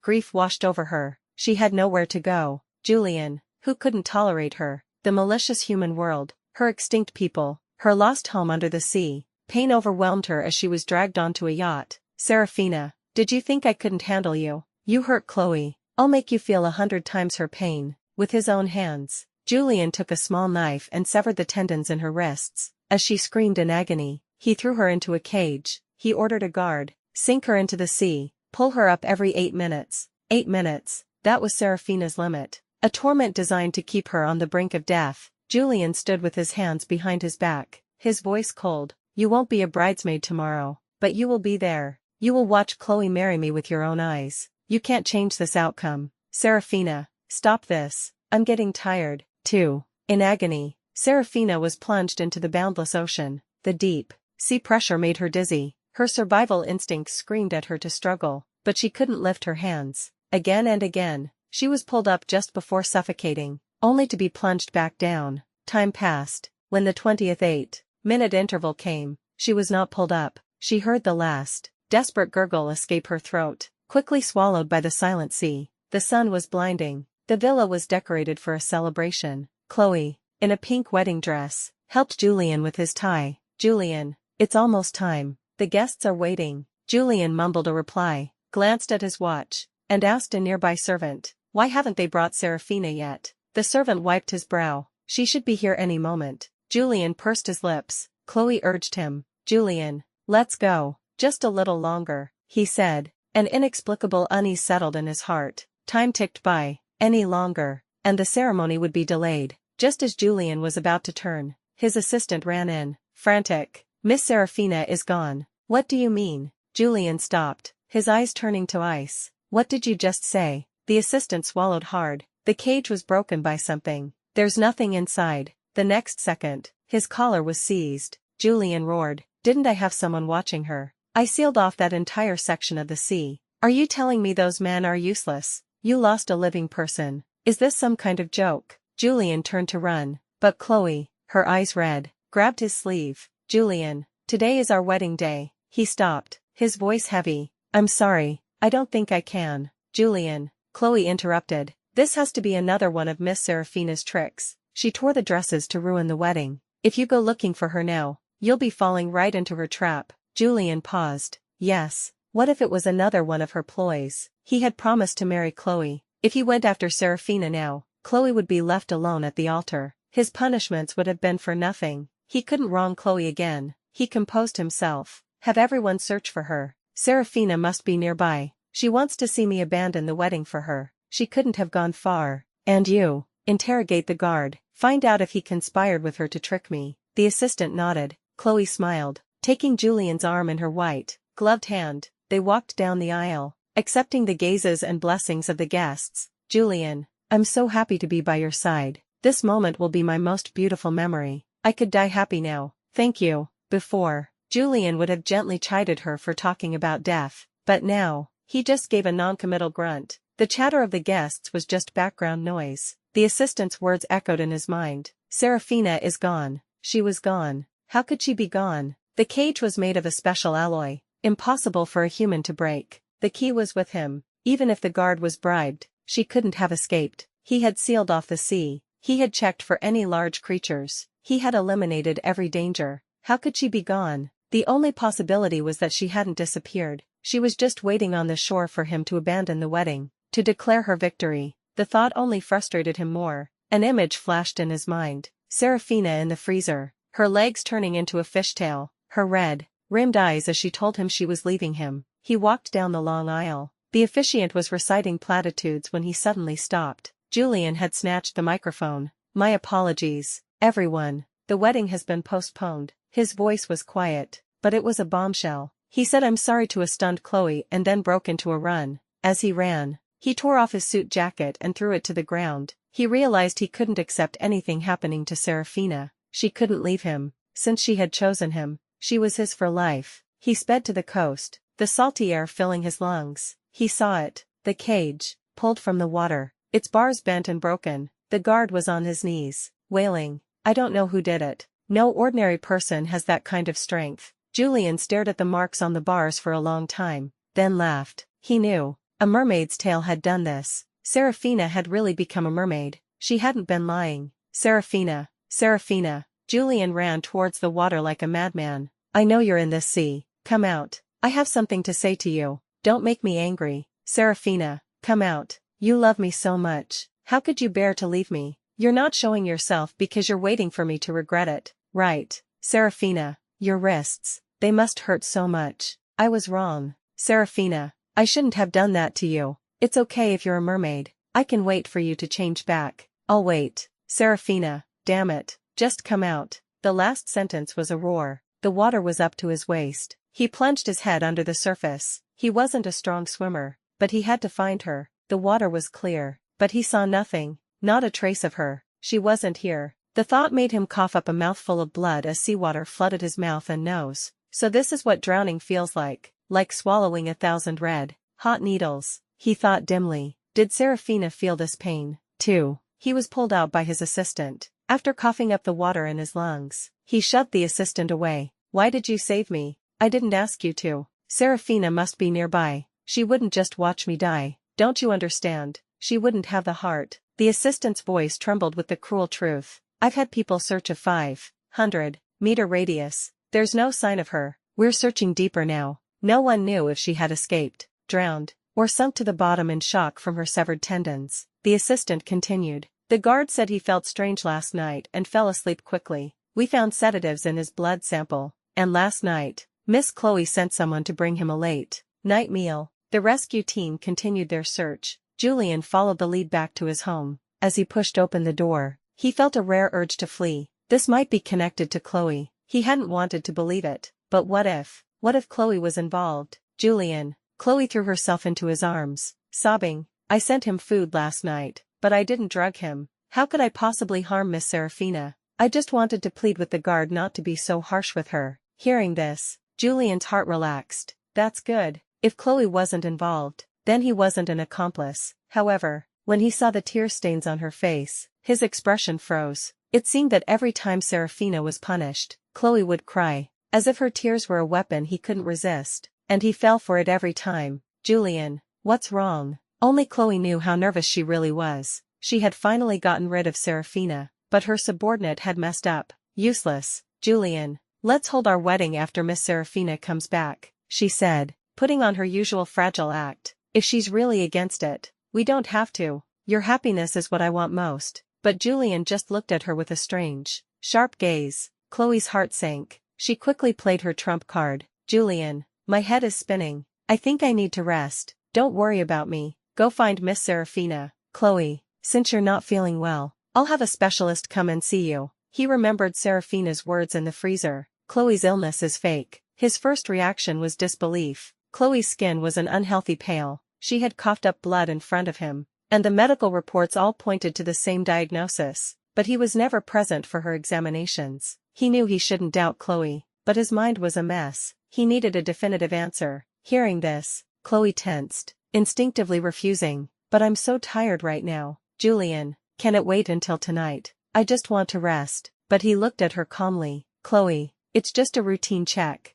Grief washed over her. She had nowhere to go. Julian, who couldn't tolerate her, the malicious human world, her extinct people, her lost home under the sea. Pain overwhelmed her as she was dragged onto a yacht. "Serafina, did you think I couldn't handle you? You hurt Chloe. I'll make you feel 100 times her pain." With his own hands, Julian took a small knife and severed the tendons in her wrists. As she screamed in agony, he threw her into a cage. He ordered a guard, "Sink her into the sea, pull her up every 8 minutes. 8 minutes, that was Serafina's limit. A torment designed to keep her on the brink of death. Julian stood with his hands behind his back, his voice cold. "You won't be a bridesmaid tomorrow, but you will be there. You will watch Chloe marry me with your own eyes. You can't change this outcome. Serafina, stop this. I'm getting tired, too." In agony, Serafina was plunged into the boundless ocean. The deep sea pressure made her dizzy. Her survival instincts screamed at her to struggle, but she couldn't lift her hands. Again and again, she was pulled up just before suffocating, only to be plunged back down. Time passed. When the 20th 8-minute interval came, she was not pulled up. She heard the last desperate gurgle escape her throat, quickly swallowed by the silent sea. The sun was blinding. The villa was decorated for a celebration. Chloe, in a pink wedding dress, helped Julian with his tie. "Julian, it's almost time. The guests are waiting." Julian mumbled a reply, glanced at his watch, and asked a nearby servant, "Why haven't they brought Serafina yet?" The servant wiped his brow. "She should be here any moment." Julian pursed his lips. Chloe urged him. "Julian, let's go. Just a little longer," he said. An inexplicable unease settled in his heart. Time ticked by. Any longer, and the ceremony would be delayed. Just as Julian was about to turn, his assistant ran in, frantic. "Miss Serafina is gone." "What do you mean?" Julian stopped, his eyes turning to ice. "What did you just say?" The assistant swallowed hard. "The cage was broken by something. There's nothing inside." The next second, his collar was seized. Julian roared, "Didn't I have someone watching her? I sealed off that entire section of the sea. Are you telling me those men are useless? You lost a living person. Is this some kind of joke?" Julian turned to run, but Chloe, her eyes red, grabbed his sleeve. "Julian, today is our wedding day." He stopped, his voice heavy. "I'm sorry, I don't think I can." "Julian," Chloe interrupted, "this has to be another one of Miss Serafina's tricks. She tore the dresses to ruin the wedding. If you go looking for her now, you'll be falling right into her trap." Julian paused. Yes, what if it was another one of her ploys? He had promised to marry Chloe. If he went after Serafina now, Chloe would be left alone at the altar. His punishments would have been for nothing. He couldn't wrong Chloe again. He composed himself. "Have everyone search for her. Serafina must be nearby. She wants to see me abandon the wedding for her. She couldn't have gone far. And you, interrogate the guard. Find out if he conspired with her to trick me." The assistant nodded. Chloe smiled. Taking Julian's arm in her white, gloved hand, they walked down the aisle, accepting the gazes and blessings of the guests. "Julian, I'm so happy to be by your side. This moment will be my most beautiful memory. I could die happy now. Thank you." Before, Julian would have gently chided her for talking about death, but now, he just gave a non-committal grunt. The chatter of the guests was just background noise. The assistant's words echoed in his mind. "Serafina is gone. She was gone. How could she be gone?" The cage was made of a special alloy, impossible for a human to break. The key was with him. Even if the guard was bribed, she couldn't have escaped. He had sealed off the sea. He had checked for any large creatures. He had eliminated every danger. How could she be gone? The only possibility was that she hadn't disappeared. She was just waiting on the shore for him to abandon the wedding, to declare her victory. The thought only frustrated him more. An image flashed in his mind. Serafina in the freezer, her legs turning into a fishtail, her red-rimmed eyes as she told him she was leaving him. He walked down the long aisle. The officiant was reciting platitudes when he suddenly stopped. Julian had snatched the microphone. "My apologies, everyone. The wedding has been postponed." His voice was quiet, but it was a bombshell. He said "I'm sorry" to a stunned Chloe and then broke into a run. As he ran, he tore off his suit jacket and threw it to the ground. He realized he couldn't accept anything happening to Serafina. She couldn't leave him. Since she had chosen him, She was his for life. He sped to the coast, the salty air filling his lungs. He saw it, the cage, pulled from the water, its bars bent and broken. The guard was on his knees, wailing, "I don't know who did it. No ordinary person has that kind of strength." Julian stared at the marks on the bars for a long time, then laughed. He knew. A mermaid's tail had done this. Seraphina had really become a mermaid. She hadn't been lying. Seraphina, Seraphina. Julian ran towards the water like a madman. "I know you're in this sea. Come out. I have something to say to you. Don't make me angry. Seraphina, come out. You love me so much. How could you bear to leave me? You're not showing yourself because you're waiting for me to regret it, right? Seraphina, your wrists, they must hurt so much. I was wrong. Seraphina, I shouldn't have done that to you. It's okay if you're a mermaid. I can wait for you to change back. I'll wait. Seraphina, damn it, just come out." The last sentence was a roar. The water was up to his waist. He plunged his head under the surface. He wasn't a strong swimmer, but he had to find her. The water was clear, but he saw nothing, not a trace of her. She wasn't here. The thought made him cough up a mouthful of blood as seawater flooded his mouth and nose. So this is what drowning feels like swallowing 1,000 red, hot needles, he thought dimly. Did Seraphina feel this pain, too? He was pulled out by his assistant. After coughing up the water in his lungs, he shoved the assistant away. "Why did you save me? I didn't ask you to. Seraphina must be nearby. She wouldn't just watch me die. Don't you understand? She wouldn't have the heart." The assistant's voice trembled with the cruel truth. "I've had people search a 500-meter radius. There's no sign of her. We're searching deeper now. No one knew if she had escaped, drowned, or sunk to the bottom in shock from her severed tendons." The assistant continued. "The guard said he felt strange last night and fell asleep quickly. We found sedatives in his blood sample, and last night, Miss Chloe sent someone to bring him a late-night meal." The rescue team continued their search. Julian followed the lead back to his home. As he pushed open the door, he felt a rare urge to flee. This might be connected to Chloe. He hadn't wanted to believe it, but what if? What if Chloe was involved? "Julian." Chloe threw herself into his arms, sobbing, "I sent him food last night, but I didn't drug him. How could I possibly harm Miss Seraphina? I just wanted to plead with the guard not to be so harsh with her." Hearing this, Julian's heart relaxed. That's good. If Chloe wasn't involved, then he wasn't an accomplice. However, when he saw the tear stains on her face, his expression froze. It seemed that every time Seraphina was punished, Chloe would cry, as if her tears were a weapon he couldn't resist, and he fell for it every time. "Julian, what's wrong?" Only Chloe knew how nervous she really was. She had finally gotten rid of Seraphina, but her subordinate had messed up. "Useless. Julian, let's hold our wedding after Miss Seraphina comes back," she said, putting on her usual fragile act. "If she's really against it, we don't have to. Your happiness is what I want most." But Julian just looked at her with a strange, sharp gaze. Chloe's heart sank. She quickly played her trump card. "Julian, my head is spinning. I think I need to rest. Don't worry about me. Go find Miss Seraphina. Chloe, since you're not feeling well, I'll have a specialist come and see you." He remembered Seraphina's words in the freezer. "Chloe's illness is fake." His first reaction was disbelief. Chloe's skin was an unhealthy pale. She had coughed up blood in front of him, and the medical reports all pointed to the same diagnosis, but he was never present for her examinations. He knew he shouldn't doubt Chloe, but his mind was a mess. He needed a definitive answer. Hearing this, Chloe tensed, instinctively refusing. "But I'm so tired right now. Julian, can it wait until tonight? I just want to rest." But he looked at her calmly. "Chloe, it's just a routine check.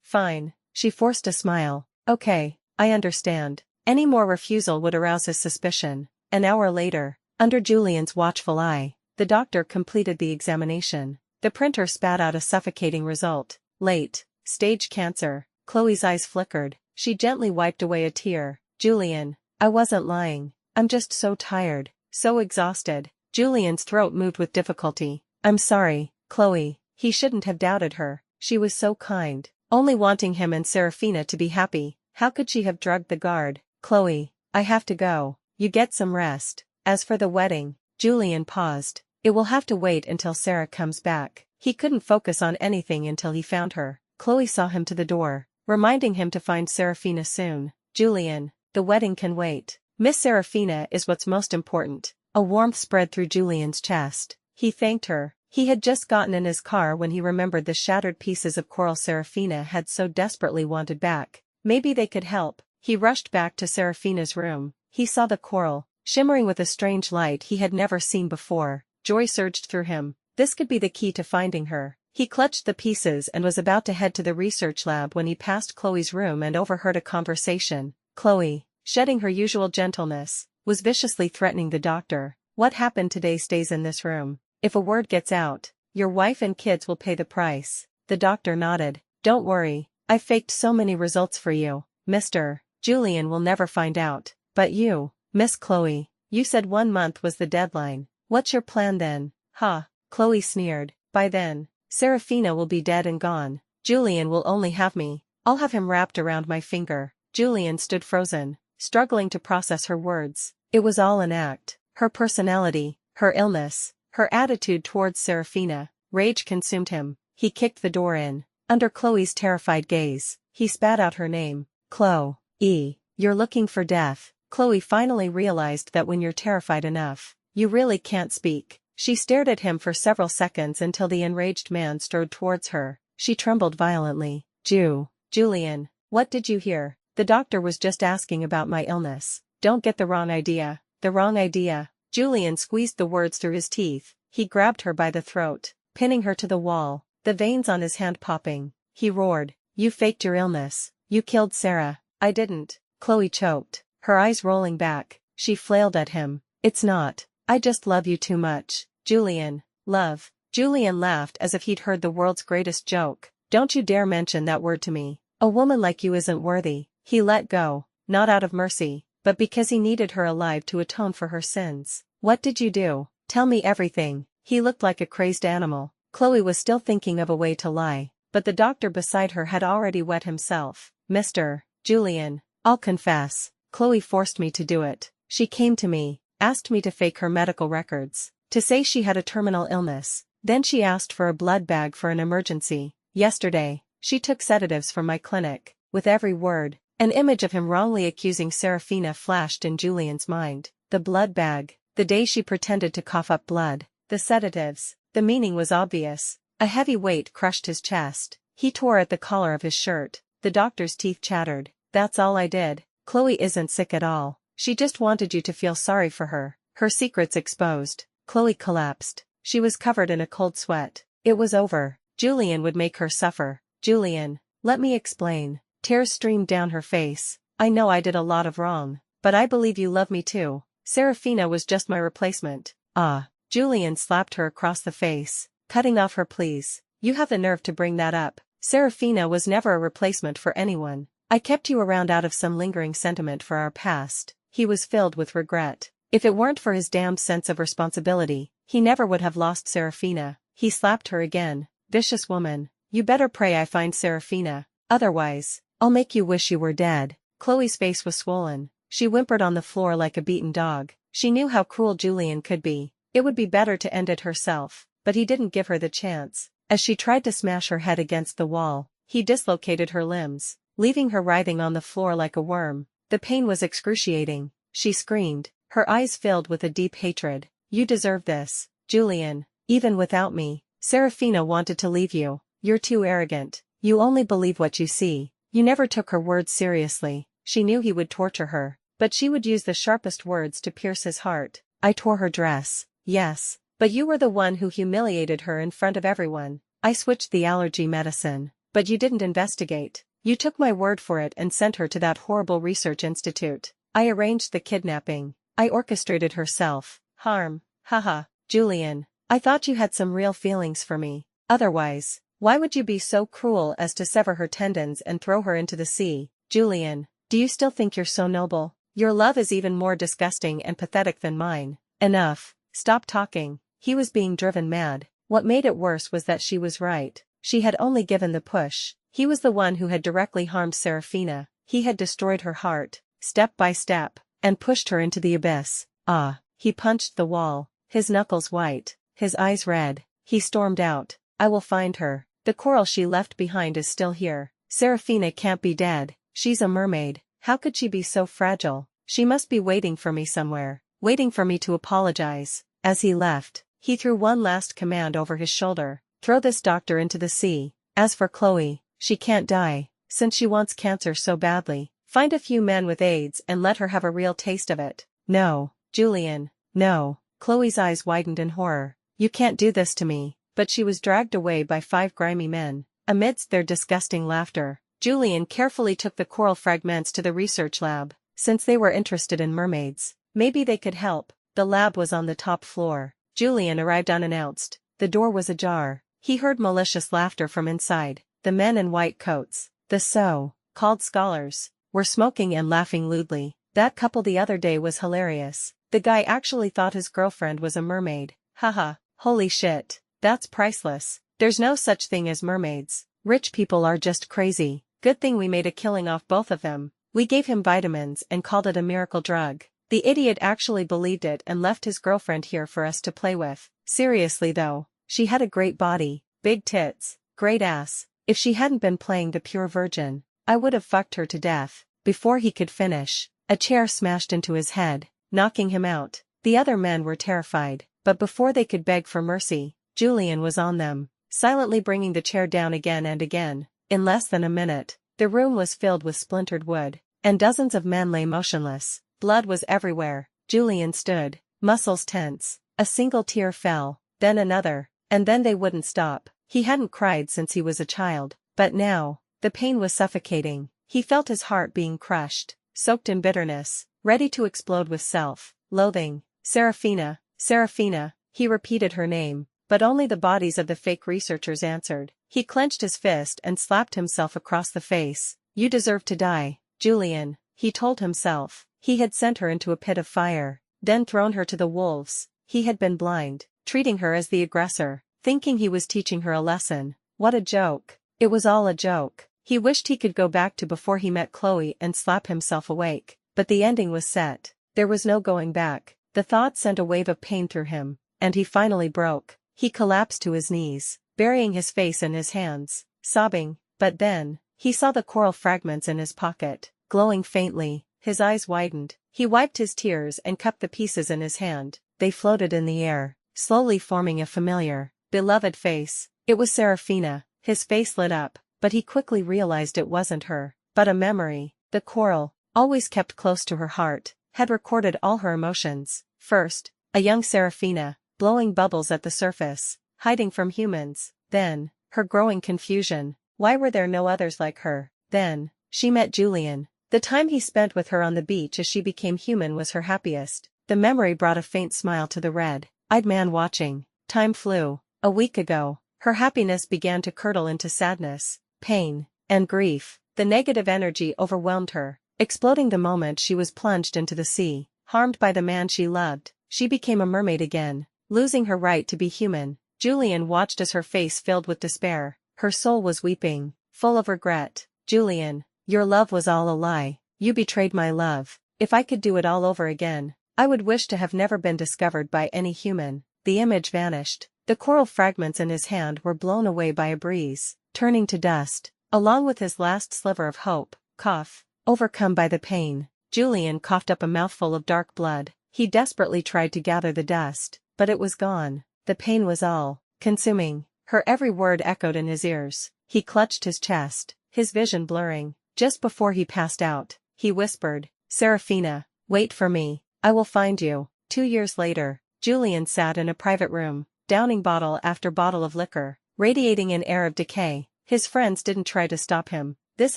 Fine." She forced a smile. "Okay, I understand." Any more refusal would arouse his suspicion. An hour later, under Julian's watchful eye, the doctor completed the examination. The printer spat out a suffocating result. Late-stage cancer. Chloe's eyes flickered. She gently wiped away a tear. "Julian, I wasn't lying. I'm just so tired, so exhausted." Julian's throat moved with difficulty. "I'm sorry, Chloe." He shouldn't have doubted her. She was so kind, only wanting him and Seraphina to be happy. How could she have drugged the guard? "Chloe, I have to go. You get some rest. As for the wedding," Julian paused, "it will have to wait until Sarah comes back." He couldn't focus on anything until he found her. Chloe saw him to the door, reminding him to find Seraphina soon. "Julian, the wedding can wait. Miss Seraphina is what's most important." A warmth spread through Julian's chest. He thanked her, He had just gotten in his car when he remembered the shattered pieces of coral Serafina had so desperately wanted back. Maybe they could help. He rushed back to Serafina's room. He saw the coral, shimmering with a strange light he had never seen before. Joy surged through him. This could be the key to finding her. He clutched the pieces and was about to head to the research lab when he passed Chloe's room and overheard a conversation. Chloe, shedding her usual gentleness, was viciously threatening the doctor. What happened today stays in this room. If a word gets out, your wife and kids will pay the price. The doctor nodded. Don't worry, I faked so many results for you, Mr. Julian will never find out. But you, Miss Chloe, you said 1 month was the deadline. What's your plan then? Ha, Chloe sneered. By then, Serafina will be dead and gone. Julian will only have me. I'll have him wrapped around my finger. Julian stood frozen, struggling to process her words. It was all an act. Her personality, her illness, her attitude towards Serafina. Rage consumed him. He kicked the door in. Under Chloe's terrified gaze, he spat out her name. Chloe. You're looking for death. Chloe finally realized that when you're terrified enough, you really can't speak. She stared at him for several seconds until the enraged man strode towards her. She trembled violently. Julian, what did you hear? The doctor was just asking about my illness. Don't get the wrong idea. The wrong idea. Julian squeezed the words through his teeth. He grabbed her by the throat, pinning her to the wall, the veins on his hand popping. He roared, you faked your illness. You killed Sarah. I didn't. Chloe choked, her eyes rolling back. She flailed at him. It's not. I just love you too much. Julian. Love. Julian laughed as if he'd heard the world's greatest joke. Don't you dare mention that word to me. A woman like you isn't worthy. He let go, not out of mercy, but because he needed her alive to atone for her sins. What did you do? Tell me everything. He looked like a crazed animal. Chloe was still thinking of a way to lie, but the doctor beside her had already wet himself. Mr. Julian, I'll confess. Chloe forced me to do it. She came to me, asked me to fake her medical records, to say she had a terminal illness. Then she asked for a blood bag for an emergency. Yesterday, she took sedatives from my clinic. With every word, an image of him wrongly accusing Serafina flashed in Julian's mind. The blood bag, the day she pretended to cough up blood, the sedatives, the meaning was obvious. A heavy weight crushed his chest. He tore at the collar of his shirt. The doctor's teeth chattered. That's all I did. Chloe isn't sick at all. She just wanted you to feel sorry for her. Her secrets exposed. Chloe collapsed. She was covered in a cold sweat. It was over. Julian would make her suffer. Julian, let me explain. Tears streamed down her face. I know I did a lot of wrong, but I believe you love me too. Serafina was just my replacement. Ah. Julian slapped her across the face, cutting off her pleas. You have the nerve to bring that up. Serafina was never a replacement for anyone. I kept you around out of some lingering sentiment for our past. He was filled with regret. If it weren't for his damned sense of responsibility, he never would have lost Serafina. He slapped her again. Vicious woman. You better pray I find Serafina. Otherwise, I'll make you wish you were dead. Chloe's face was swollen. She whimpered on the floor like a beaten dog. She knew how cruel Julian could be. It would be better to end it herself, but he didn't give her the chance. As she tried to smash her head against the wall, he dislocated her limbs, leaving her writhing on the floor like a worm. The pain was excruciating. She screamed, her eyes filled with a deep hatred. You deserve this, Julian. Even without me, Serafina wanted to leave you. You're too arrogant. You only believe what you see. You never took her words seriously. She knew he would torture her, but she would use the sharpest words to pierce his heart. I tore her dress. Yes, but you were the one who humiliated her in front of everyone. I switched the allergy medicine, but you didn't investigate. You took my word for it and sent her to that horrible research institute. I arranged the kidnapping. I orchestrated her self-harm. Haha, Julian, I thought you had some real feelings for me. Otherwise, why would you be so cruel as to sever her tendons and throw her into the sea? Julian, do you still think you're so noble? Your love is even more disgusting and pathetic than mine. Enough. Stop talking. He was being driven mad. What made it worse was that she was right. She had only given the push. He was the one who had directly harmed Serafina. He had destroyed her heart, step by step, and pushed her into the abyss. Ah. He punched the wall, his knuckles white, his eyes red. He stormed out. I will find her. The coral she left behind is still here. Serafina can't be dead. She's a mermaid. How could she be so fragile? She must be waiting for me somewhere. Waiting for me to apologize. As he left, He threw one last command over his shoulder. Throw this doctor into the sea. As for Chloe, she can't die, since she wants cancer so badly. Find a few men with AIDS and let her have a real taste of it. No, Julian, no. Chloe's eyes widened in horror. You can't do this to me. But she was dragged away by 5 grimy men. Amidst their disgusting laughter, Julian carefully took the coral fragments to the research lab. Since they were interested in mermaids, maybe they could help. The lab was on the top floor. Julian arrived unannounced. The door was ajar. He heard malicious laughter from inside. The men in white coats, the so-called scholars, were smoking and laughing lewdly. That couple the other day was hilarious. The guy actually thought his girlfriend was a mermaid. Haha, holy shit, that's priceless. There's no such thing as mermaids. Rich people are just crazy. Good thing we made a killing off both of them. We gave him vitamins and called it a miracle drug. The idiot actually believed it and left his girlfriend here for us to play with. Seriously though, she had a great body, big tits, great ass. If she hadn't been playing the pure virgin, I would have fucked her to death. Before he could finish, a chair smashed into his head, knocking him out. The other men were terrified, but before they could beg for mercy, Julian was on them, silently bringing the chair down again and again. In less than a minute, the room was filled with splintered wood, and dozens of men lay motionless. Blood was everywhere. Julian stood, muscles tense. A single tear fell, then another, and then they wouldn't stop. He hadn't cried since he was a child, but now, the pain was suffocating. He felt his heart being crushed, soaked in bitterness, ready to explode with self-loathing. Serafina, Serafina, he repeated her name, but only the bodies of the fake researchers answered. He clenched his fist and slapped himself across the face. You deserve to die, Julian, he told himself. He had sent her into a pit of fire, then thrown her to the wolves. He had been blind, treating her as the aggressor, thinking he was teaching her a lesson. What a joke. It was all a joke. He wished he could go back to before he met Chloe and slap himself awake, but the ending was set. There was no going back. The thought sent a wave of pain through him, and he finally broke. He collapsed to his knees, burying his face in his hands, sobbing. But then, he saw the coral fragments in his pocket, glowing faintly. His eyes widened. He wiped his tears and cupped the pieces in his hand. They floated in the air, slowly forming a familiar, beloved face. It was Serafina. His face lit up, but he quickly realized it wasn't her, but a memory. The coral, always kept close to her heart, had recorded all her emotions. First, a young Serafina, blowing bubbles at the surface, hiding from humans. Then, her growing confusion. Why were there no others like her? Then, she met Julian. The time he spent with her on the beach as she became human was her happiest. The memory brought a faint smile to the red-eyed man watching. Time flew. A week ago, her happiness began to curdle into sadness, pain, and grief. The negative energy overwhelmed her, exploding the moment she was plunged into the sea. Harmed by the man she loved, she became a mermaid again, losing her right to be human. Julian watched as her face filled with despair. Her soul was weeping, full of regret. Julian, your love was all a lie. You betrayed my love. If I could do it all over again, I would wish to have never been discovered by any human. The image vanished. The coral fragments in his hand were blown away by a breeze, turning to dust, along with his last sliver of hope. Cough. Overcome by the pain, Julian coughed up a mouthful of dark blood. He desperately tried to gather the dust, but it was gone. The pain was all-consuming. Her every word echoed in his ears. He clutched his chest, his vision blurring. Just before he passed out, he whispered, Serafina, wait for me. I will find you. 2 years later, Julian sat in a private room, downing bottle after bottle of liquor, radiating an air of decay. His friends didn't try to stop him. This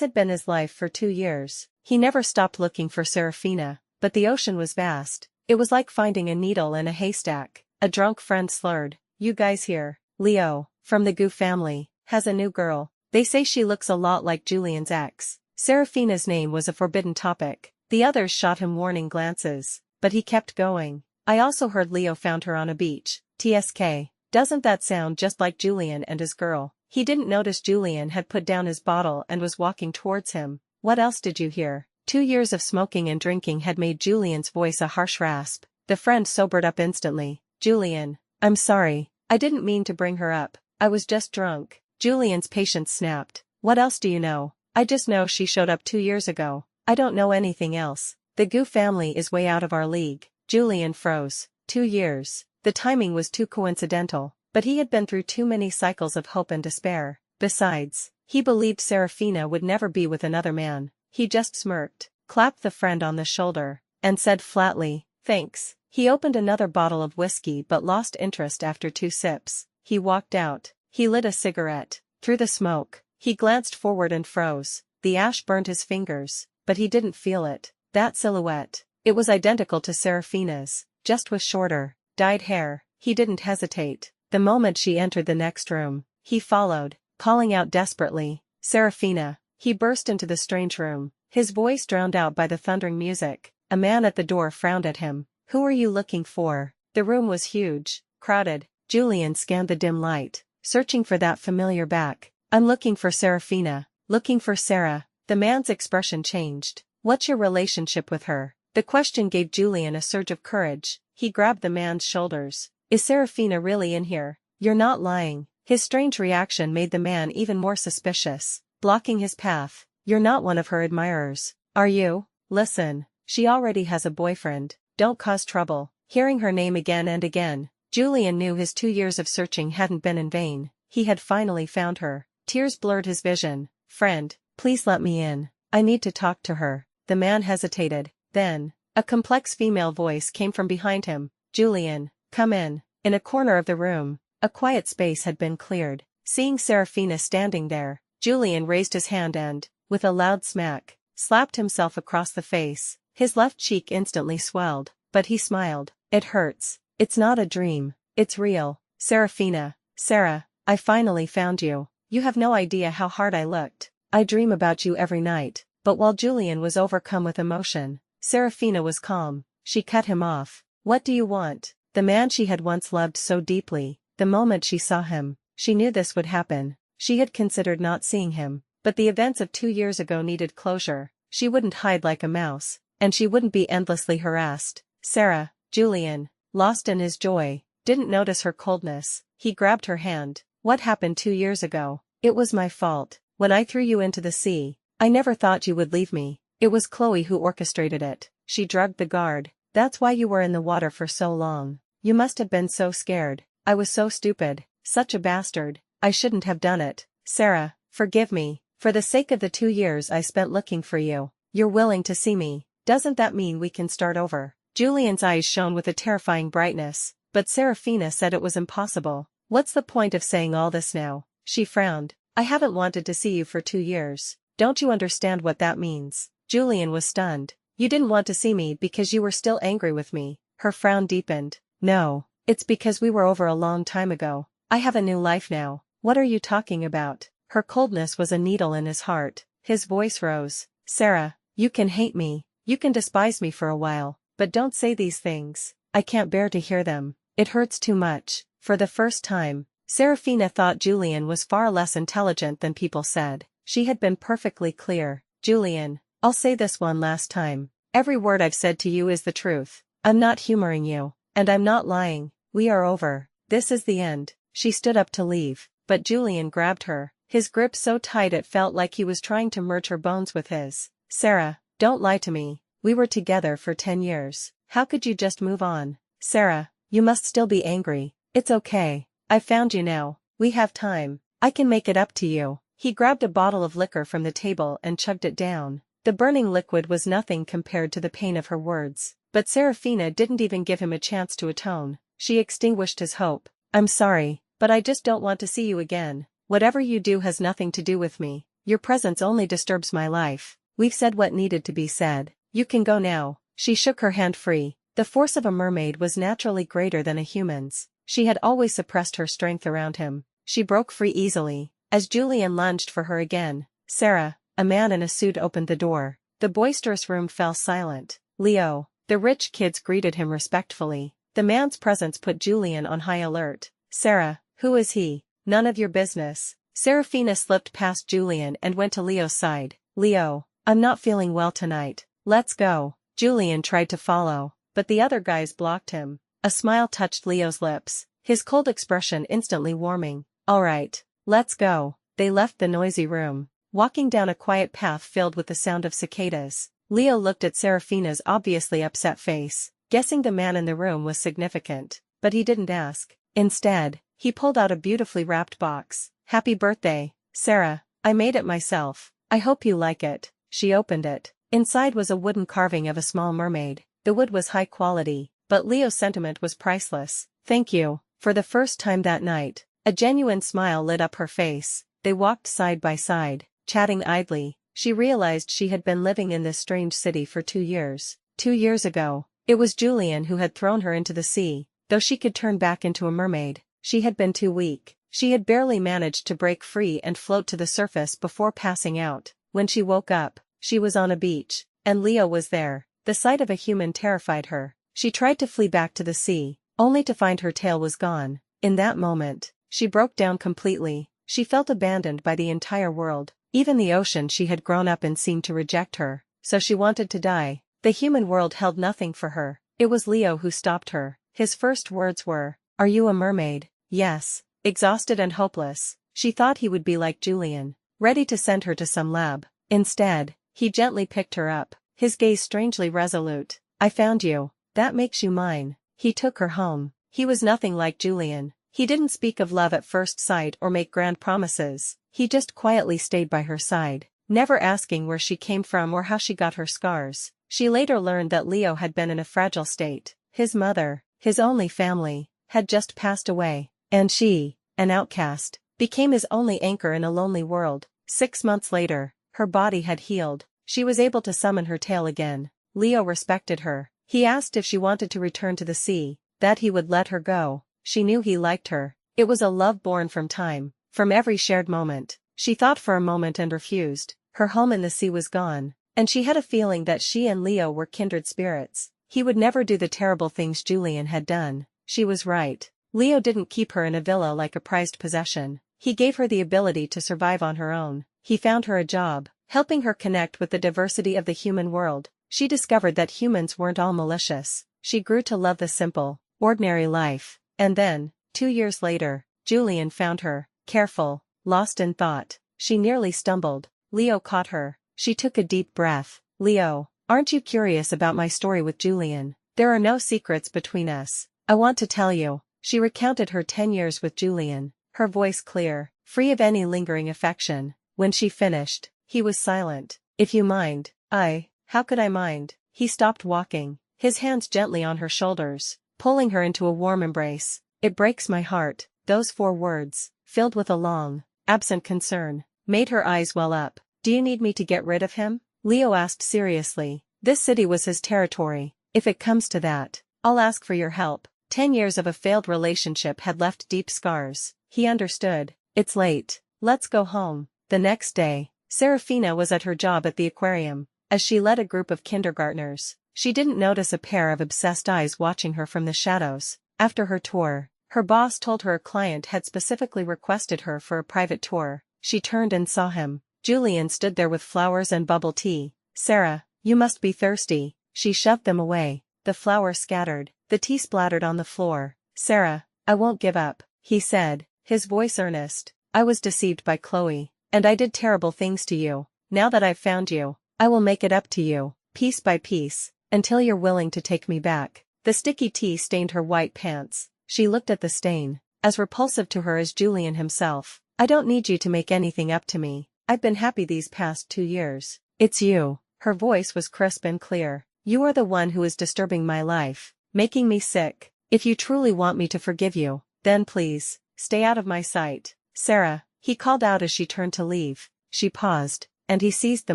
had been his life for 2 years. He never stopped looking for Serafina, but the ocean was vast. It was like finding a needle in a haystack. A drunk friend slurred, you guys here, Leo, from the Goo family, has a new girl. They say she looks a lot like Julian's ex. Serafina's name was a forbidden topic. The others shot him warning glances, but he kept going. I also heard Leo found her on a beach. TSK. Doesn't that sound just like Julian and his girl? He didn't notice Julian had put down his bottle and was walking towards him. What else did you hear? 2 years of smoking and drinking had made Julian's voice a harsh rasp. The friend sobered up instantly. Julian, I'm sorry. I didn't mean to bring her up. I was just drunk. Julian's patience snapped. What else do you know? I just know she showed up 2 years ago. I don't know anything else. The Goo family is way out of our league. Julian froze. 2 years. The timing was too coincidental, but he had been through too many cycles of hope and despair. Besides, he believed Serafina would never be with another man. He just smirked, clapped the friend on the shoulder, and said flatly, "Thanks." He opened another bottle of whiskey but lost interest after 2 sips. He walked out. He lit a cigarette. Through the smoke, he glanced forward and froze. The ash burned his fingers, but he didn't feel it. That silhouette. It was identical to Serafina's, just with shorter, dyed hair. He didn't hesitate. The moment she entered the next room, he followed, calling out desperately, "Serafina!" He burst into the strange room, his voice drowned out by the thundering music. A man at the door frowned at him. "Who are you looking for?" The room was huge, crowded. Julian scanned the dim light, searching for that familiar back. "I'm looking for Serafina, looking for Sarah." The man's expression changed. "What's your relationship with her?" The question gave Julian a surge of courage. He grabbed the man's shoulders. "Is Serafina really in here? You're not lying." His strange reaction made the man even more suspicious, blocking his path. "You're not one of her admirers, are you? Listen, she already has a boyfriend. Don't cause trouble." Hearing her name again and again, Julian knew his 2 years of searching hadn't been in vain. He had finally found her. Tears blurred his vision. "Friend, please let me in. I need to talk to her." The man hesitated. Then, a complex female voice came from behind him. "Julian, come in." In a corner of the room, a quiet space had been cleared. Seeing Serafina standing there, Julian raised his hand and, with a loud smack, slapped himself across the face. His left cheek instantly swelled, but he smiled. "It hurts. It's not a dream. It's real. Serafina, Sarah, I finally found you. You have no idea how hard I looked. I dream about you every night." But while Julian was overcome with emotion, Serafina was calm. She cut him off. "What do you want?" The man she had once loved so deeply, the moment she saw him, she knew this would happen. She had considered not seeing him, but the events of 2 years ago needed closure. She wouldn't hide like a mouse, and she wouldn't be endlessly harassed. "Sarah." Julian, lost in his joy, didn't notice her coldness. He grabbed her hand. "What happened 2 years ago? It was my fault. When I threw you into the sea, I never thought you would leave me. It was Chloe who orchestrated it." She drugged the guard. "That's why you were in the water for so long. You must have been so scared. I was so stupid, such a bastard. I shouldn't have done it. Sarah, forgive me, for the sake of the 2 years I spent looking for you. You're willing to see me. Doesn't that mean we can start over?" Julian's eyes shone with a terrifying brightness, but Serafina said it was impossible. "What's the point of saying all this now?" She frowned. "I haven't wanted to see you for 2 years. Don't you understand what that means?" Julian was stunned. "You didn't want to see me because you were still angry with me." Her frown deepened. "No, it's because we were over a long time ago. I have a new life now." "What are you talking about?" Her coldness was a needle in his heart. His voice rose. "Sarah, you can hate me, you can despise me for a while, but don't say these things. I can't bear to hear them. It hurts too much." For the first time, Serafina thought Julian was far less intelligent than people said. She had been perfectly clear. "Julian, I'll say this one last time. Every word I've said to you is the truth. I'm not humoring you, and I'm not lying. We are over. This is the end." She stood up to leave, but Julian grabbed her, his grip so tight it felt like he was trying to merge her bones with his. "Sarah, don't lie to me. We were together for 10 years. How could you just move on?" "Sarah, you must still be angry. It's okay. I found you now. We have time. I can make it up to you." He grabbed a bottle of liquor from the table and chugged it down. The burning liquid was nothing compared to the pain of her words. But Serafina didn't even give him a chance to atone. She extinguished his hope. "I'm sorry, but I just don't want to see you again. Whatever you do has nothing to do with me. Your presence only disturbs my life. We've said what needed to be said. You can go now." She shook her hand free. The force of a mermaid was naturally greater than a human's. She had always suppressed her strength around him. She broke free easily. As Julian lunged for her again, "Sarah," a man in a suit opened the door. The boisterous room fell silent. "Leo." The rich kids greeted him respectfully. The man's presence put Julian on high alert. "Sarah, who is he?" "None of your business." Serafina slipped past Julian and went to Leo's side. "Leo, I'm not feeling well tonight. Let's go." Julian tried to follow, but the other guys blocked him. A smile touched Leo's lips, his cold expression instantly warming. "All right, let's go." They left the noisy room, walking down a quiet path filled with the sound of cicadas. Leo looked at Serafina's obviously upset face, guessing the man in the room was significant. but he didn't ask. Instead, he pulled out a beautifully wrapped box. "Happy birthday, Sarah. I made it myself. I hope you like it." She opened it. Inside was a wooden carving of a small mermaid. The wood was high quality, but Leo's sentiment was priceless. "Thank you." For the first time that night, a genuine smile lit up her face. They walked side by side, chatting idly. She realized she had been living in this strange city for 2 years. 2 years ago, it was Julian who had thrown her into the sea. Though she could turn back into a mermaid, she had been too weak. She had barely managed to break free and float to the surface before passing out. When she woke up, she was on a beach, and Leo was there. The sight of a human terrified her. She tried to flee back to the sea, only to find her tail was gone. In that moment, she broke down completely. She felt abandoned by the entire world. Even the ocean she had grown up in seemed to reject her, so she wanted to die. The human world held nothing for her. It was Leo who stopped her. His first words were, "Are you a mermaid?" "Yes." Exhausted and hopeless, she thought he would be like Julian, ready to send her to some lab. Instead, he gently picked her up, his gaze strangely resolute. "I found you. That makes you mine." He took her home. He was nothing like Julian. He didn't speak of love at first sight or make grand promises. He just quietly stayed by her side, never asking where she came from or how she got her scars. She later learned that Leo had been in a fragile state. His mother, his only family, had just passed away, and she, an outcast, became his only anchor in a lonely world. 6 months later, her body had healed. She was able to summon her tail again. Leo respected her. He asked if she wanted to return to the sea, that he would let her go. She knew he liked her. It was a love born from time, from every shared moment. She thought for a moment and refused. Her home in the sea was gone, and she had a feeling that she and Leo were kindred spirits. He would never do the terrible things Julian had done. She was right. Leo didn't keep her in a villa like a prized possession. He gave her the ability to survive on her own. He found her a job, helping her connect with the diversity of the human world. She discovered that humans weren't all malicious. She grew to love the simple, ordinary life. And then, 2 years later, Julian found her, careful, lost in thought. She nearly stumbled. Leo caught her. She took a deep breath. "Leo, aren't you curious about my story with Julian? There are no secrets between us. I want to tell you." She recounted her 10 years with Julian, her voice clear, free of any lingering affection. When she finished, he was silent. "If you mind." How could I mind?" He stopped walking, his hands gently on her shoulders, pulling her into a warm embrace. "It breaks my heart." Those 4 words, filled with a long, absent concern, made her eyes well up. "Do you need me to get rid of him?" Leo asked seriously. This city was his territory. "If it comes to that, I'll ask for your help." 10 years of a failed relationship had left deep scars. He understood. "It's late. Let's go home." The next day, Serafina was at her job at the aquarium. As she led a group of kindergartners, she didn't notice a pair of obsessed eyes watching her from the shadows. After her tour, her boss told her a client had specifically requested her for a private tour. She turned and saw him. Julian stood there with flowers and bubble tea. "Sarah, you must be thirsty." She shoved them away. The flowers scattered. The tea splattered on the floor. "Sarah, I won't give up," he said, his voice earnest. "I was deceived by Chloe, and I did terrible things to you. Now that I've found you, I will make it up to you, piece by piece, until you're willing to take me back." The sticky tea stained her white pants. She looked at the stain, as repulsive to her as Julian himself. "I don't need you to make anything up to me. I've been happy these past 2 years. It's you." Her voice was crisp and clear. "You are the one who is disturbing my life, making me sick. If you truly want me to forgive you, then please, stay out of my sight." "Sarah," he called out as she turned to leave. She paused, and he seized the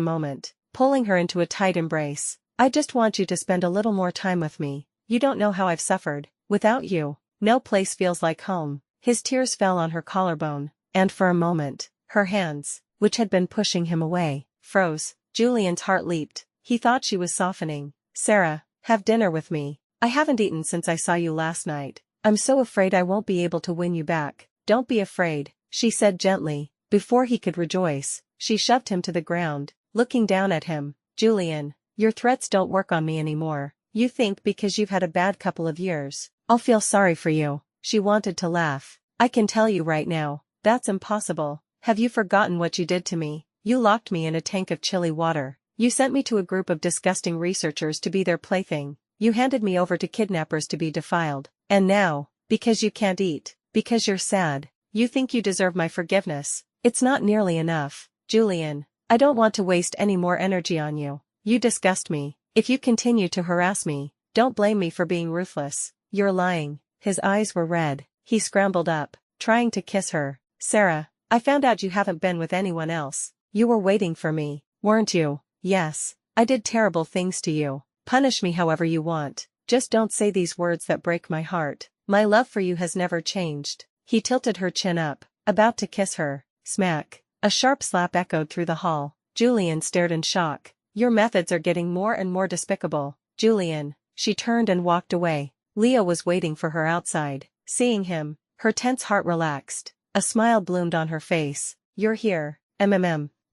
moment, pulling her into a tight embrace. "I just want you to spend a little more time with me. You don't know how I've suffered. Without you, no place feels like home." His tears fell on her collarbone, and for a moment, her hands, which had been pushing him away, froze. Julian's heart leaped. He thought she was softening. "Sarah, have dinner with me. I haven't eaten since I saw you last night. I'm so afraid I won't be able to win you back." "Don't be afraid," she said gently. Before he could rejoice, she shoved him to the ground, looking down at him. "Julian, your threats don't work on me anymore. You think because you've had a bad couple of years, I'll feel sorry for you." She wanted to laugh. "I can tell you right now, that's impossible. Have you forgotten what you did to me? You locked me in a tank of chilly water. You sent me to a group of disgusting researchers to be their plaything. You handed me over to kidnappers to be defiled. And now, Because you can't eat. Because you're sad. You think you deserve my forgiveness. It's not nearly enough, Julian. I don't want to waste any more energy on you. You disgust me. If you continue to harass me, don't blame me for being ruthless. You're lying. His eyes were red. He scrambled up, trying to kiss her. Sarah, I found out you haven't been with anyone else. You were waiting for me, weren't you? Yes. I did terrible things to you. Punish me however you want. Just don't say these words that break my heart. My love for you has never changed. He tilted her chin up, about to kiss her. Smack. A sharp slap echoed through the hall. Julian stared in shock. Your methods are getting more and more despicable, Julian. She turned and walked away. Leo was waiting for her outside. Seeing him, her tense heart relaxed. A smile bloomed on her face. You're here.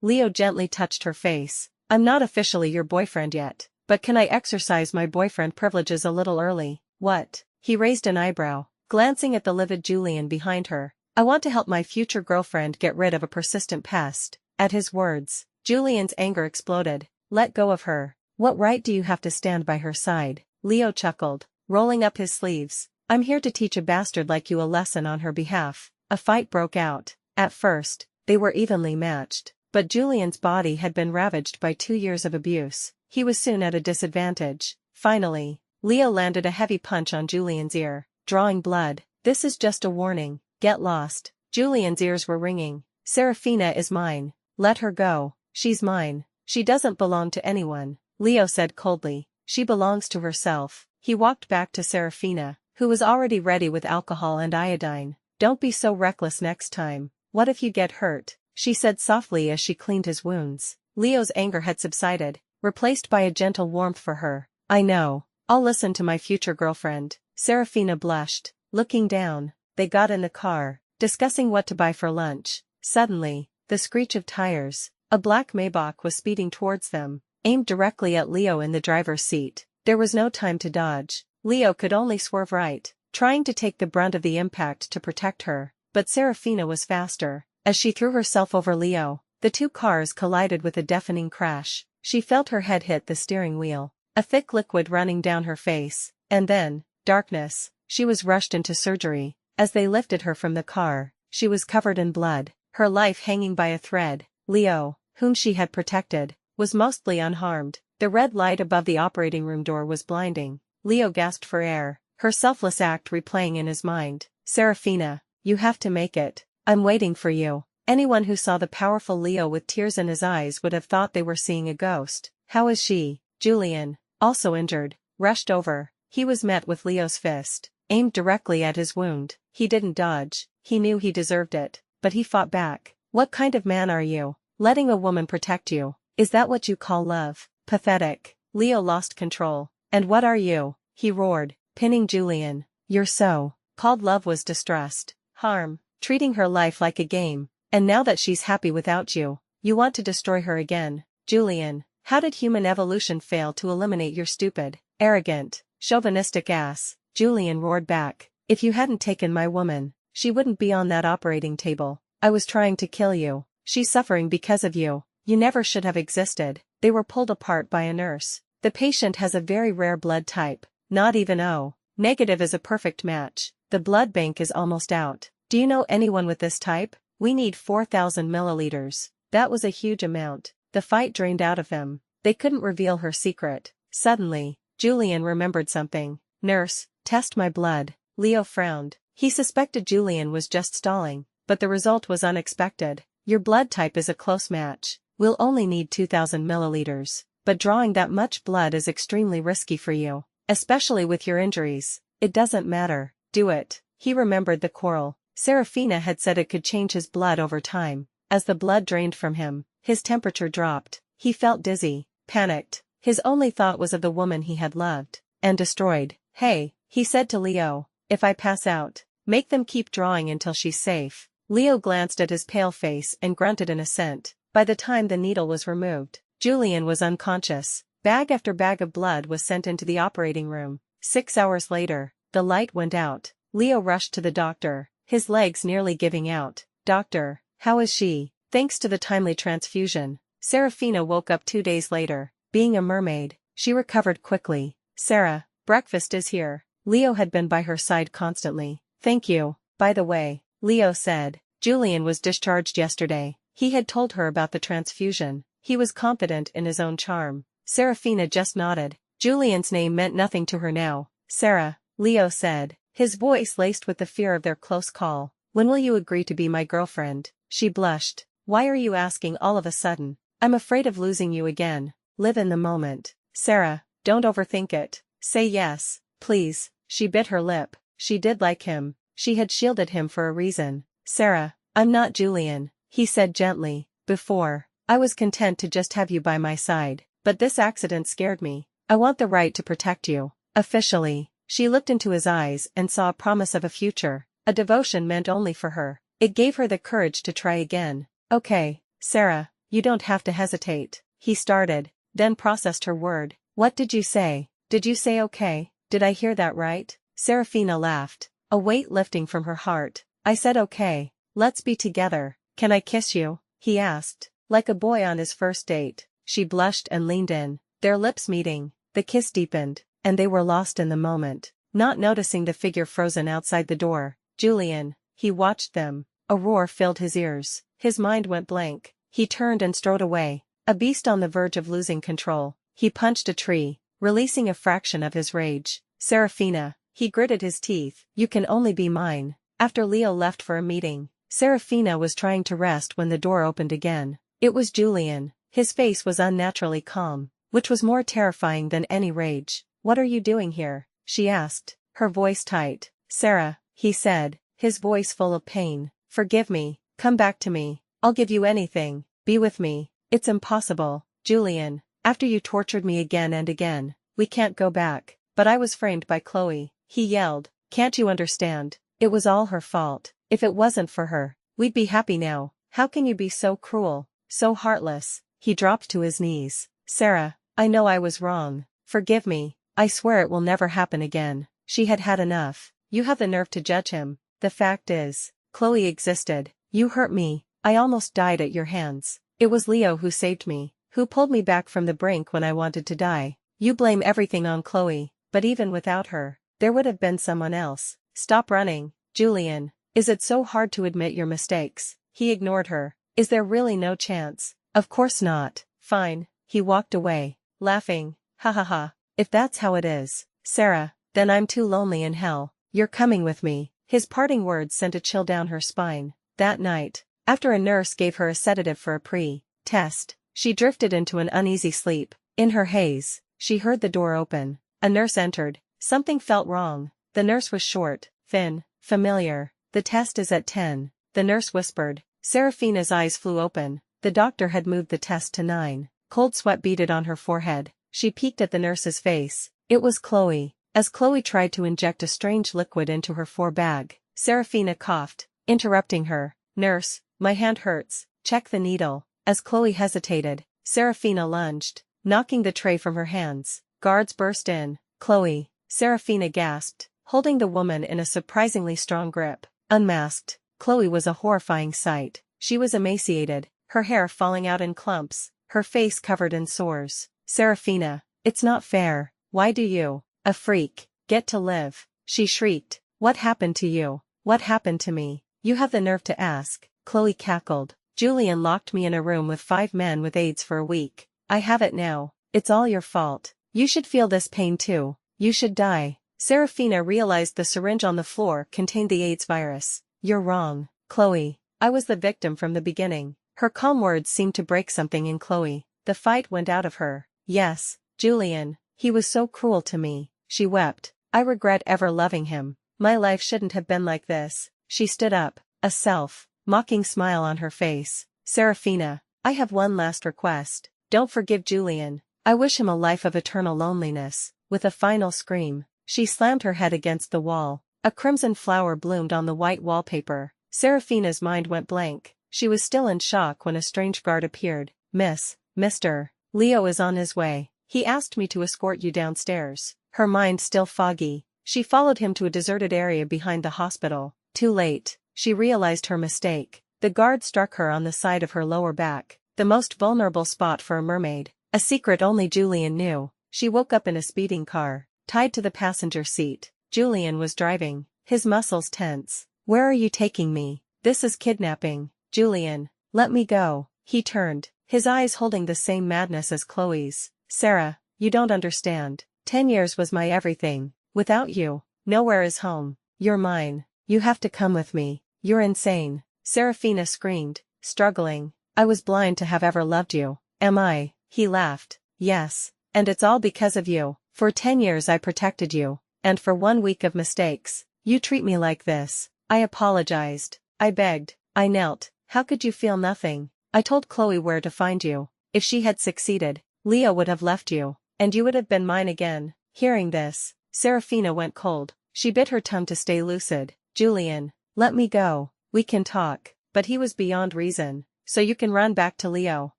Leo gently touched her face. I'm not officially your boyfriend yet, but can I exercise my boyfriend privileges a little early? What? He raised an eyebrow, glancing at the livid Julian behind her. I want to help my future girlfriend get rid of a persistent pest. At his words, Julian's anger exploded. Let go of her. What right do you have to stand by her side? Leo chuckled, rolling up his sleeves. I'm here to teach a bastard like you a lesson on her behalf. A fight broke out. At first, they were evenly matched, but Julian's body had been ravaged by 2 years of abuse. He was soon at a disadvantage. Finally, Leo landed a heavy punch on Julian's ear, drawing blood. This is just a warning. Get lost. Julian's ears were ringing. Serafina is mine. Let her go. She's mine. She doesn't belong to anyone, Leo said coldly. She belongs to herself. He walked back to Serafina, who was already ready with alcohol and iodine. Don't be so reckless next time. What if you get hurt? She said softly as she cleaned his wounds. Leo's anger had subsided, replaced by a gentle warmth for her. I know. I'll listen to my future girlfriend. Serafina blushed, looking down. They got in the car, discussing what to buy for lunch. Suddenly, the screech of tires. A black Maybach was speeding towards them, aimed directly at Leo in the driver's seat. There was no time to dodge. Leo could only swerve right, trying to take the brunt of the impact to protect her. But Serafina was faster. As she threw herself over Leo, the two cars collided with a deafening crash. She felt her head hit the steering wheel, a thick liquid running down her face, and then, darkness. She was rushed into surgery. As they lifted her from the car, she was covered in blood, her life hanging by a thread. Leo, whom she had protected, was mostly unharmed. The red light above the operating room door was blinding. Leo gasped for air, her selfless act replaying in his mind. Serafina, you have to make it. I'm waiting for you. Anyone who saw the powerful Leo with tears in his eyes would have thought they were seeing a ghost. How is she? Julian, also injured, rushed over. He was met with Leo's fist, aimed directly at his wound. He didn't dodge. He knew he deserved it, but he fought back. What kind of man are you? Letting a woman protect you. Is that what you call love? Pathetic. Leo lost control. And what are you? He roared, pinning Julian. You're so. Called love was distrust. Harm. Treating her life like a game. And now that she's happy without you, you want to destroy her again. Julian, how did human evolution fail to eliminate your stupid, arrogant, chauvinistic ass? Julian roared back. If you hadn't taken my woman, she wouldn't be on that operating table. I was trying to kill you. She's suffering because of you. You never should have existed. They were pulled apart by a nurse. The patient has a very rare blood type. Not even O. Negative is a perfect match. The blood bank is almost out. Do you know anyone with this type? We need 4,000 milliliters. That was a huge amount. The fight drained out of them. They couldn't reveal her secret. Suddenly, Julian remembered something. Nurse, test my blood. Leo frowned. He suspected Julian was just stalling, but the result was unexpected. Your blood type is a close match. We'll only need 2,000 milliliters. But drawing that much blood is extremely risky for you, especially with your injuries. It doesn't matter. Do it. He remembered the quarrel. Serafina had said it could change his blood over time. As the blood drained from him, his temperature dropped. He felt dizzy, panicked. His only thought was of the woman he had loved and destroyed. Hey, he said to Leo, if I pass out, make them keep drawing until she's safe. Leo glanced at his pale face and grunted in assent. By the time the needle was removed, Julian was unconscious. Bag after bag of blood was sent into the operating room. 6 hours later, the light went out. Leo rushed to the doctor, his legs nearly giving out. Doctor, how is she? Thanks to the timely transfusion, Serafina woke up 2 days later. Being a mermaid, she recovered quickly. Sarah, breakfast is here. Leo had been by her side constantly, Thank you. By the way, Leo said, Julian was discharged yesterday. He had told her about the transfusion. He was confident in his own charm. Serafina just nodded. Julian's name meant nothing to her now. Sarah, Leo said, his voice laced with the fear of their close call. When will you agree to be my girlfriend? She blushed. Why are you asking all of a sudden? I'm afraid of losing you again. Live in the moment. Sarah, don't overthink it. Say yes, please. She bit her lip. She did like him. She had shielded him for a reason. Sarah, I'm not Julian, he said gently. Before, I was content to just have you by my side, but this accident scared me. I want the right to protect you. Officially, she looked into his eyes and saw a promise of a future, a devotion meant only for her. It gave her the courage to try again. Okay, Sarah, you don't have to hesitate, he started, then processed her word. What did you say? Did you say okay? Did I hear that right? Serafina laughed, a weight lifting from her heart. I said okay, let's be together. Can I kiss you? He asked, like a boy on his first date. She blushed and leaned in, their lips meeting, the kiss deepened, and they were lost in the moment, not noticing the figure frozen outside the door. Julian, he watched them. A roar filled his ears, his mind went blank. He turned and strode away, a beast on the verge of losing control. He punched a tree, releasing a fraction of his rage. Serafina, he gritted his teeth, you can only be mine. After Leo left for a meeting, Serafina was trying to rest when the door opened again. It was Julian. His face was unnaturally calm, which was more terrifying than any rage. What are you doing here? She asked, her voice tight. Sarah, he said, his voice full of pain. Forgive me, come back to me. I'll give you anything, be with me. It's impossible, Julian, after you tortured me again and again. We can't go back. But I was framed by Chloe, he yelled. Can't you understand? It was all her fault. If it wasn't for her, we'd be happy now. How can you be so cruel, so heartless? He dropped to his knees. Sarah, I know I was wrong. Forgive me. I swear it will never happen again. She had had enough. You have the nerve to judge him. The fact is, Chloe existed. You hurt me. I almost died at your hands. It was Leo who saved me, who pulled me back from the brink when I wanted to die. You blame everything on Chloe, but even without her, there would have been someone else. Stop running, Julian. Is it so hard to admit your mistakes? He ignored her. Is there really no chance? Of course not. Fine. He walked away, laughing. Ha ha ha. If that's how it is, Sarah, then I'm too lonely in hell. You're coming with me. His parting words sent a chill down her spine. That night, after a nurse gave her a sedative for a pre-test, she drifted into an uneasy sleep. In her haze, she heard the door open. A nurse entered. Something felt wrong. The nurse was short, thin, familiar. The test is at 10, the nurse whispered. Serafina's eyes flew open. The doctor had moved the test to 9. Cold sweat beaded on her forehead. She peeked at the nurse's face. It was Chloe. As Chloe tried to inject a strange liquid into her forebag, Serafina coughed, interrupting her. Nurse, my hand hurts. Check the needle. As Chloe hesitated, Serafina lunged, knocking the tray from her hands. Guards burst in. Chloe, Serafina gasped, holding the woman in a surprisingly strong grip. Unmasked, Chloe was a horrifying sight. She was emaciated, her hair falling out in clumps, her face covered in sores. Serafina, it's not fair. Why do you, a freak, get to live? She shrieked. What happened to you? What happened to me? You have the nerve to ask. Chloe cackled. Julian locked me in a room with 5 men with AIDS for a week. I have it now. It's all your fault. You should feel this pain too. You should die. Serafina realized the syringe on the floor contained the AIDS virus. You're wrong, Chloe. I was the victim from the beginning. Her calm words seemed to break something in Chloe. The fight went out of her. Yes, Julian, he was so cruel to me. She wept. I regret ever loving him. My life shouldn't have been like this. She stood up, a self-mocking smile on her face. Serafina, I have one last request. Don't forgive Julian. I wish him a life of eternal loneliness. With a final scream, she slammed her head against the wall. A crimson flower bloomed on the white wallpaper. Serafina's mind went blank. She was still in shock when a strange guard appeared. Mr. Leo is on his way. He asked me to escort you downstairs. Her mind still foggy, she followed him to a deserted area behind the hospital. Too late, she realized her mistake. The guard struck her on the side of her lower back, the most vulnerable spot for a mermaid. A secret only Julian knew. She woke up in a speeding car, tied to the passenger seat. Julian was driving. his muscles tense. Where are you taking me? This is kidnapping. Julian, let me go. He turned, his eyes holding the same madness as Chloe's. Sarah, you don't understand. 10 years was my everything. Without you, nowhere is home. You're mine. You have to come with me. You're insane. Serafina screamed, struggling. I was blind to have ever loved you. Am I? He laughed. Yes. And it's all because of you. For 10 years I protected you. And for 1 week of mistakes, you treat me like this. I apologized. I begged. I knelt. How could you feel nothing? I told Chloe where to find you. If she had succeeded, Leo would have left you. And you would have been mine again. Hearing this, Serafina went cold. She bit her tongue to stay lucid. Julian, let me go. We can talk. But he was beyond reason. So you can run back to Leo.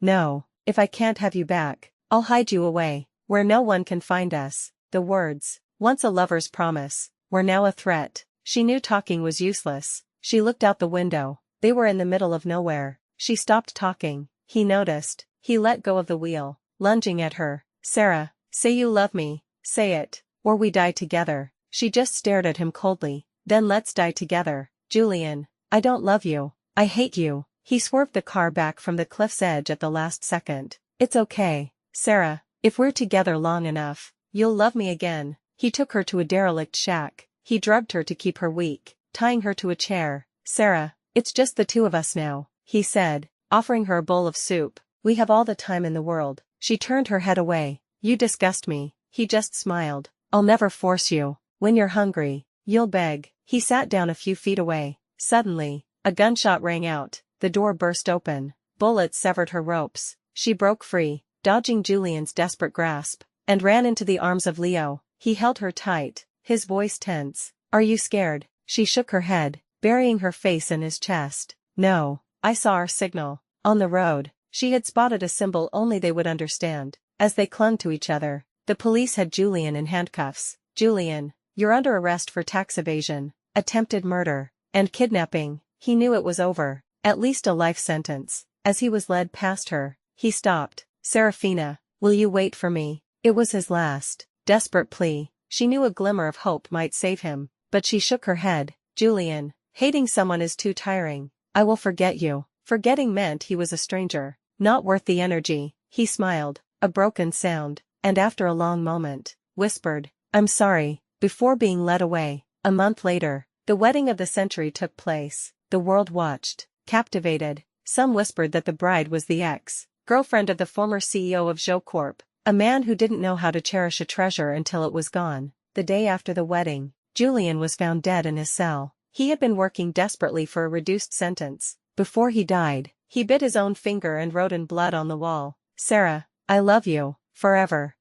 No. If I can't have you back, I'll hide you away, where no one can find us. The words, once a lover's promise, were now a threat. She knew talking was useless. She looked out the window. They were in the middle of nowhere. She stopped talking. He noticed. He let go of the wheel, lunging at her. Sarah, say you love me. Say it, or we die together. She just stared at him coldly. Then let's die together. Julian, I don't love you. I hate you. He swerved the car back from the cliff's edge at the last second. It's okay, Sarah, if we're together long enough, you'll love me again. He took her to a derelict shack. He drugged her to keep her weak, tying her to a chair. Sarah, it's just the two of us now, he said, offering her a bowl of soup. We have all the time in the world. She turned her head away. You disgust me. He just smiled. I'll never force you. When you're hungry, you'll beg. He sat down a few feet away. Suddenly, a gunshot rang out. The door burst open. Bullets severed her ropes. She broke free, dodging Julian's desperate grasp, and ran into the arms of Leo. He held her tight, his voice tense. Are you scared? She shook her head, burying her face in his chest. No, I saw our signal. On the road, she had spotted a symbol only they would understand. As they clung to each other, the police had Julian in handcuffs. Julian, you're under arrest for tax evasion, attempted murder, and kidnapping. He knew it was over. At least a life sentence. As he was led past her, he stopped. Serafina, will you wait for me? It was his last, desperate plea. She knew a glimmer of hope might save him, but she shook her head. Julian, hating someone is too tiring. I will forget you. Forgetting meant he was a stranger, not worth the energy. He smiled, a broken sound, and after a long moment, whispered, I'm sorry, before being led away. A month later, the wedding of the century took place. The world watched. Captivated, some whispered that the bride was the ex-girlfriend of the former CEO of Joe Corp, a man who didn't know how to cherish a treasure until it was gone. The day after the wedding, Julian was found dead in his cell. He had been working desperately for a reduced sentence. Before he died, he bit his own finger and wrote in blood on the wall, Sarah, I love you, forever.